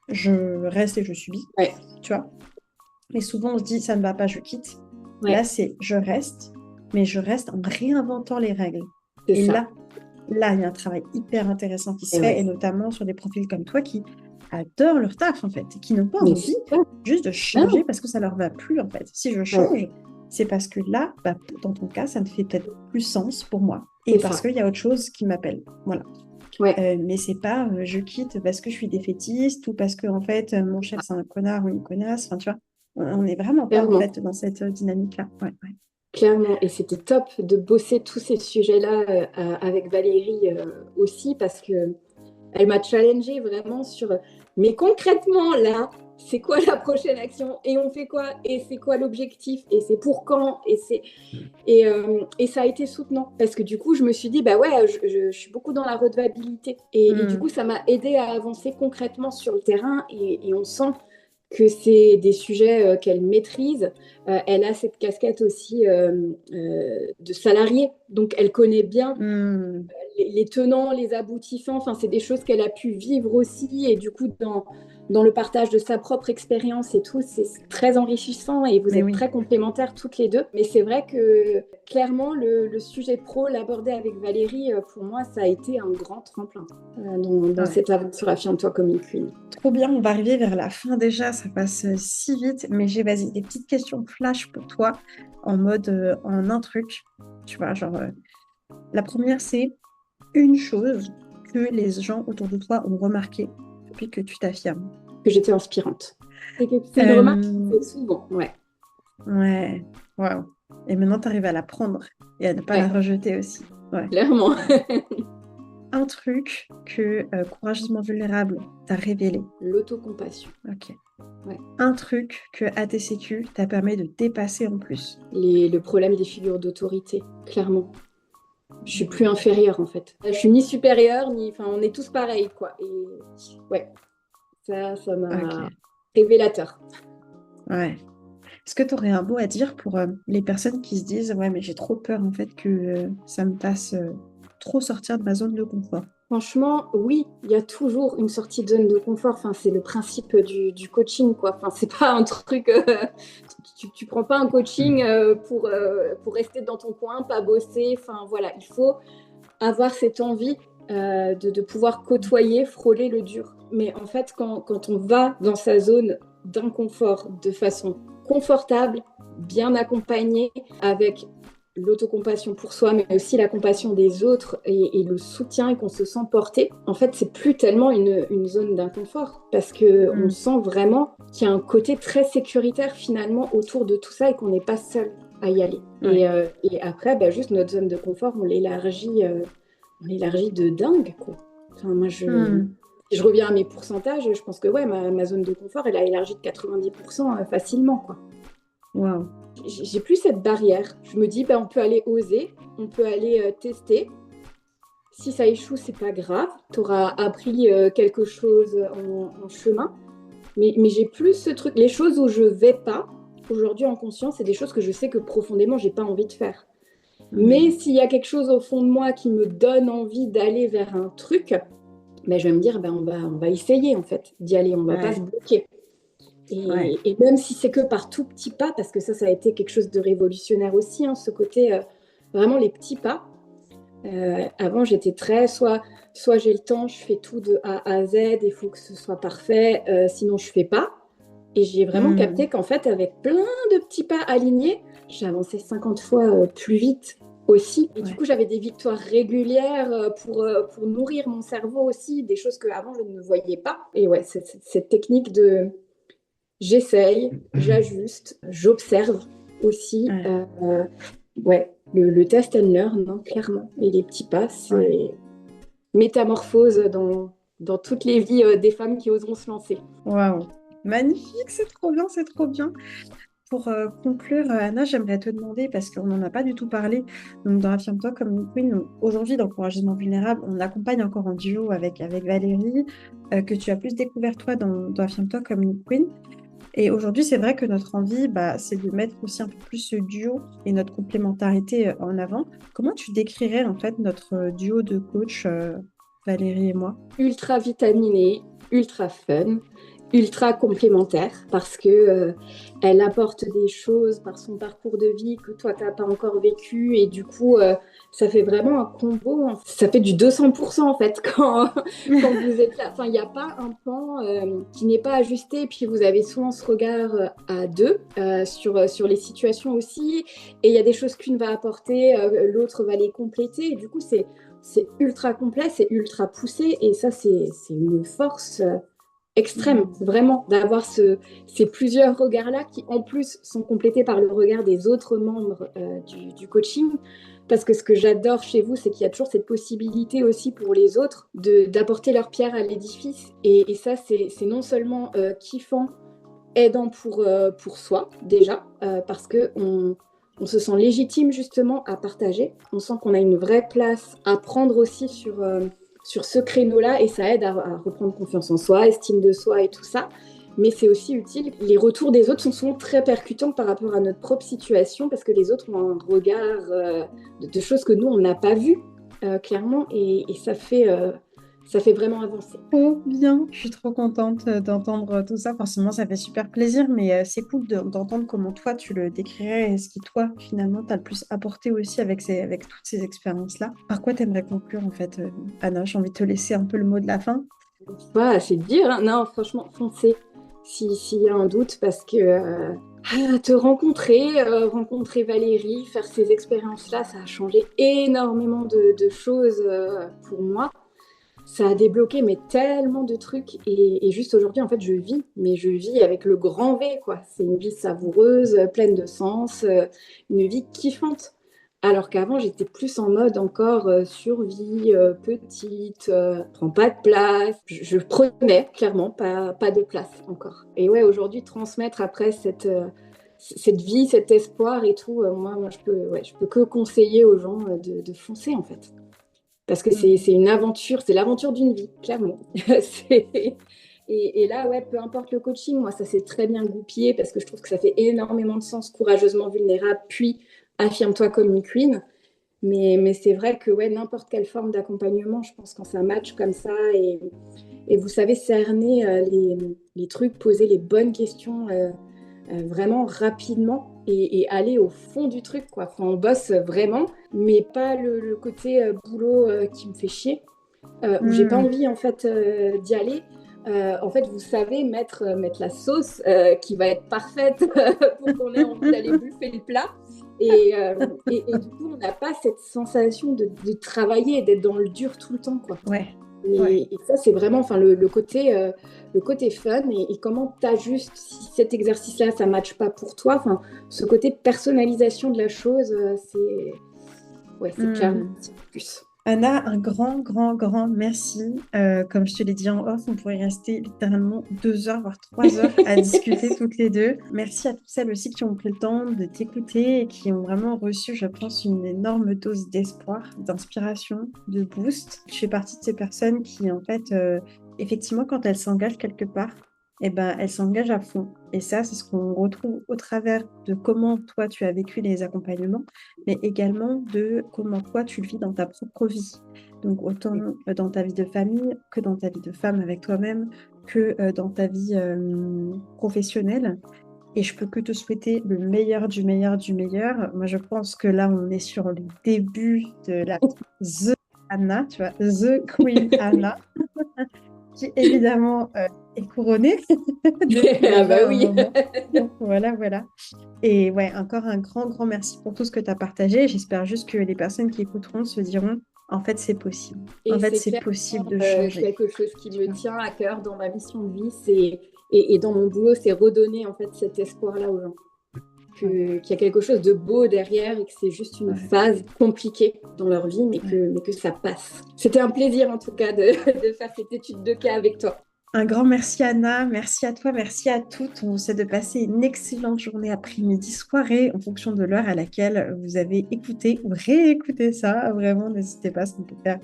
je reste et je subis, ouais, tu vois. Et souvent, on se dit, ça ne va pas, je quitte. Là, ouais, c'est je reste, mais je reste en réinventant les règles. c'est Et ça. là, il y a un travail hyper intéressant qui se Et fait, et ouais, notamment sur des profils comme toi qui adorent leur taf, en fait, et qui n'ont pas mais envie c'est ça. juste de Ah, changer parce que ça leur va plus, en fait. Si je ouais, change, c'est parce que là, bah, dans ton cas, ça ne fait peut-être plus sens pour moi. Et c'est parce ça. qu'il y a autre chose qui m'appelle. Voilà. Ouais, Mais c'est pas je quitte parce que je suis défaitiste ou parce que en fait mon chef c'est un connard ou une connasse. Enfin, tu vois, on n'est vraiment pas en clairement. fait dans cette dynamique-là. Ouais, ouais. Clairement, et c'était top de bosser tous ces sujets-là avec Valérie aussi parce que elle m'a challengée vraiment sur mais concrètement là, c'est quoi la prochaine action et on fait quoi et c'est quoi l'objectif et c'est pour quand et ça a été soutenant parce que du coup je me suis dit bah ouais je suis beaucoup dans la redevabilité et du coup Hmm. ça m'a aidé à avancer concrètement sur le terrain et on sent que c'est des sujets qu'elle maîtrise. Elle a cette casquette aussi de salarié, donc elle connaît bien Hmm. les tenants, les aboutissants. Enfin, c'est des choses qu'elle a pu vivre aussi, et du coup, dans le partage de sa propre expérience et tout, c'est très enrichissant et vous Mais êtes oui. très complémentaires toutes les deux. Mais c'est vrai que clairement, le sujet pro, l'aborder avec Valérie, pour moi, ça a été un grand tremplin dans Ouais. cette aventure Affirme-toi comme une queen. Trop bien, on va arriver vers la fin déjà, ça passe si vite, mais j'ai vas-y des petites questions flash pour toi en mode en un truc. Tu vois, genre la première c'est une chose que les gens autour de toi ont remarqué depuis que tu t'affirmes. Que j'étais inspirante. C'est une remarque qui Euh, me fait souvent, ouais. Ouais, waouh. Et maintenant, tu arrives à la prendre et à ne pas la Ouais, rejeter aussi. Ouais. clairement. Un truc que Courageusement Vulnérable t'a révélé. L'autocompassion. Ok. Ouais. Un truc que ATCQ t'a permis de dépasser en plus. Le problème des figures d'autorité, clairement. Je suis plus inférieure en fait. Je suis ni supérieure, ni. Enfin, on est tous pareils, quoi. Et ouais, ça m'a Ok. révélateur. Ouais. Est-ce que tu aurais un mot à dire pour les personnes qui se disent, ouais, mais j'ai trop peur en fait que ça me fasse trop sortir de ma zone de confort. Franchement, oui, il y a toujours une sortie de zone de confort. Enfin, c'est le principe du coaching, quoi. Enfin, c'est pas un truc. Tu prends pas un coaching pour rester dans ton coin, pas bosser. Enfin, voilà, il faut avoir cette envie de pouvoir côtoyer, frôler le dur. Mais en fait, quand on va dans sa zone d'inconfort de façon confortable, bien accompagnée, avec l'autocompassion pour soi, mais aussi la compassion des autres et le soutien et qu'on se sent porté, en fait, c'est plus tellement une zone d'inconfort parce qu'on Hmm. sent vraiment qu'il y a un côté très sécuritaire finalement autour de tout ça et qu'on n'est pas seul à y aller. Ouais. Et après, bah, juste notre zone de confort, on l'élargit de dingue, quoi. Enfin, moi, Hmm. si je reviens à mes pourcentages, je pense que ouais, ma zone de confort, elle a élargi de 90% facilement, quoi. Waouh. J'ai plus cette barrière. Je me dis, bah, on peut aller oser, on peut aller tester. Si ça échoue, c'est pas grave. Tu auras appris quelque chose en chemin. Mais j'ai plus ce truc. Les choses où je vais pas, aujourd'hui en conscience, c'est des choses que je sais que profondément, j'ai pas envie de faire. Mais Hmm. s'il y a quelque chose au fond de moi qui me donne envie d'aller vers un truc, ben, je vais me dire, ben, on va essayer en fait d'y aller, on va pas se Ouais. bloquer. Ouais. Et même si c'est que par tout petits pas, parce que ça a été quelque chose de révolutionnaire aussi, hein, ce côté, vraiment les petits pas, Avant, j'étais très soit j'ai le temps, je fais tout de A à Z, il faut que ce soit parfait, sinon je fais pas. Et j'ai vraiment capté Hmm. qu'en fait, avec plein de petits pas alignés, j'avançais 50 fois plus vite aussi. Et du Ouais, coup, j'avais des victoires régulières pour nourrir mon cerveau aussi, des choses qu'avant je ne voyais pas. Et ouais, cette technique de j'essaye, j'ajuste, j'observe aussi. ouais, Ouais, le test and learn, non, clairement. Et les petits pas, ouais. c'est métamorphose dans toutes les vies des femmes qui oseront se lancer. Waouh. Magnifique, c'est trop bien, c'est trop bien. Pour conclure, Anna, j'aimerais te demander, parce qu'on n'en a pas du tout parlé, donc dans Affirme-toi comme une queen, donc, aujourd'hui dans Courageusement Vulnérable, on accompagne encore en duo avec Valérie, que tu as plus découvert toi dans Affirme-toi comme une queen. Et aujourd'hui, c'est vrai que notre envie, bah, c'est de mettre aussi un peu plus ce duo et notre complémentarité en avant. Comment tu décrirais en fait notre duo de coach, Valérie et moi? Ultra vitaminé, ultra fun, ultra complémentaire parce que elle apporte des choses par son parcours de vie que toi t'as pas encore vécu et du coup ça fait vraiment un combo, hein. Ça fait du 200% en fait quand vous êtes là. Enfin, il n'y a pas un pan qui n'est pas ajusté. Et puis vous avez souvent ce regard à deux sur les situations aussi. Et il y a des choses qu'une va apporter, l'autre va les compléter. Et du coup, c'est ultra complet, c'est ultra poussé. Et ça, c'est une force extrême, vraiment, d'avoir ces plusieurs regards-là qui, en plus, sont complétés par le regard des autres membres du coaching. Parce que ce que j'adore chez vous, c'est qu'il y a toujours cette possibilité aussi pour les autres d'apporter leur pierre à l'édifice. Et ça, c'est non seulement kiffant, aidant pour soi, déjà, parce qu'on se sent légitime justement à partager. On sent qu'on a une vraie place à prendre aussi sur ce créneau-là et ça aide à reprendre confiance en soi, estime de soi et tout ça. Mais c'est aussi utile. Les retours des autres sont souvent très percutants par rapport à notre propre situation parce que les autres ont un regard de choses que nous, on n'a pas vues clairement et ça fait vraiment avancer. Trop bien, je suis trop contente d'entendre tout ça. Forcément, ça fait super plaisir, mais c'est cool d'entendre comment toi tu le décrirais et ce qui toi finalement t'as le plus apporté aussi avec toutes ces expériences-là. Par quoi t'aimerais conclure en fait, Anna? J'ai envie de te laisser un peu le mot de la fin. Pas c'est dur, hein. Non, franchement, foncez s'il y a un doute parce que te rencontrer, rencontrer Valérie, faire ces expériences-là, ça a changé énormément de choses pour moi. Ça a débloqué mais tellement de trucs et juste aujourd'hui en fait je vis, mais je vis avec le grand V quoi. C'est une vie savoureuse, pleine de sens, une vie kiffante. Alors qu'avant j'étais plus en mode encore survie, petite, prends pas de place. Je prenais clairement pas de place encore. Et ouais aujourd'hui transmettre après cette vie, cet espoir et tout, moi je peux que conseiller aux gens de foncer en fait. Parce que c'est une aventure, c'est l'aventure d'une vie, clairement. Et là, ouais, peu importe le coaching, moi, ça s'est très bien goupillé parce que je trouve que ça fait énormément de sens, courageusement vulnérable, puis affirme-toi comme une queen. Mais c'est vrai que ouais, n'importe quelle forme d'accompagnement, je pense quand ça match comme ça et vous savez cerner les trucs, poser les bonnes questions vraiment rapidement et aller au fond du truc, quoi. Enfin, on bosse vraiment, mais pas le côté boulot qui me fait chier, où j'ai pas Hmm. envie en fait d'y aller. En fait, vous savez mettre la sauce qui va être parfaite pour qu'on ait envie d'aller bouffer le plat. Et du coup, on n'a pas cette sensation de travailler et d'être dans le dur tout le temps, quoi. Ouais, ouais. Et ça, c'est vraiment enfin, le côté fun et comment tu ajustes si cet exercice-là, ça ne matche pas pour toi. Enfin, ce côté personnalisation de la chose, c'est clairement Hmm. un plus. Anna, un grand, grand, grand merci. Comme je te l'ai dit en off, on pourrait rester littéralement 2 heures, voire 3 heures à discuter toutes les deux. Merci à toutes celles aussi qui ont pris le temps de t'écouter et qui ont vraiment reçu, je pense, une énorme dose d'espoir, d'inspiration, de boost. Je fais partie de ces personnes qui, en fait, effectivement, quand elles s'engagent quelque part, eh ben, elles s'engagent à fond. Et ça, c'est ce qu'on retrouve au travers de comment toi, tu as vécu les accompagnements mais également de comment toi tu le vis dans ta propre vie. Donc autant dans ta vie de famille que dans ta vie de femme avec toi-même, que dans ta vie professionnelle. et je peux que te souhaiter le meilleur du meilleur du meilleur. Moi, je pense que là, on est sur le début de la The Anna, tu vois, The Queen Anna, qui évidemment est couronnée depuis Ah bah déjà un oui. moment. Donc voilà, voilà. Et ouais, encore un grand, grand merci pour tout ce que tu as partagé. J'espère juste que les personnes qui écouteront se diront, en fait, c'est possible. En Et fait, c'est c'est clairement possible de changer. quelque chose qui Tu me vois. tient à cœur dans ma mission de vie, et dans mon boulot, c'est redonner en fait cet espoir-là aux gens. Ouais, Qu'il y a quelque chose de beau derrière et que c'est juste une ouais, phase compliquée dans leur vie, ouais. mais que ça passe. C'était un plaisir en tout cas de, de faire cette étude de cas avec toi. Un grand merci Anna, merci à toi, merci à toutes. On vous souhaite de passer une excellente journée, après-midi, soirée, en fonction de l'heure à laquelle vous avez écouté ou réécouté ça. Vraiment, n'hésitez pas, ça ne peut faire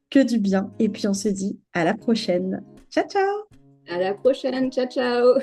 que du bien. Et puis on se dit à la prochaine. Ciao, ciao! À la prochaine, ciao ciao!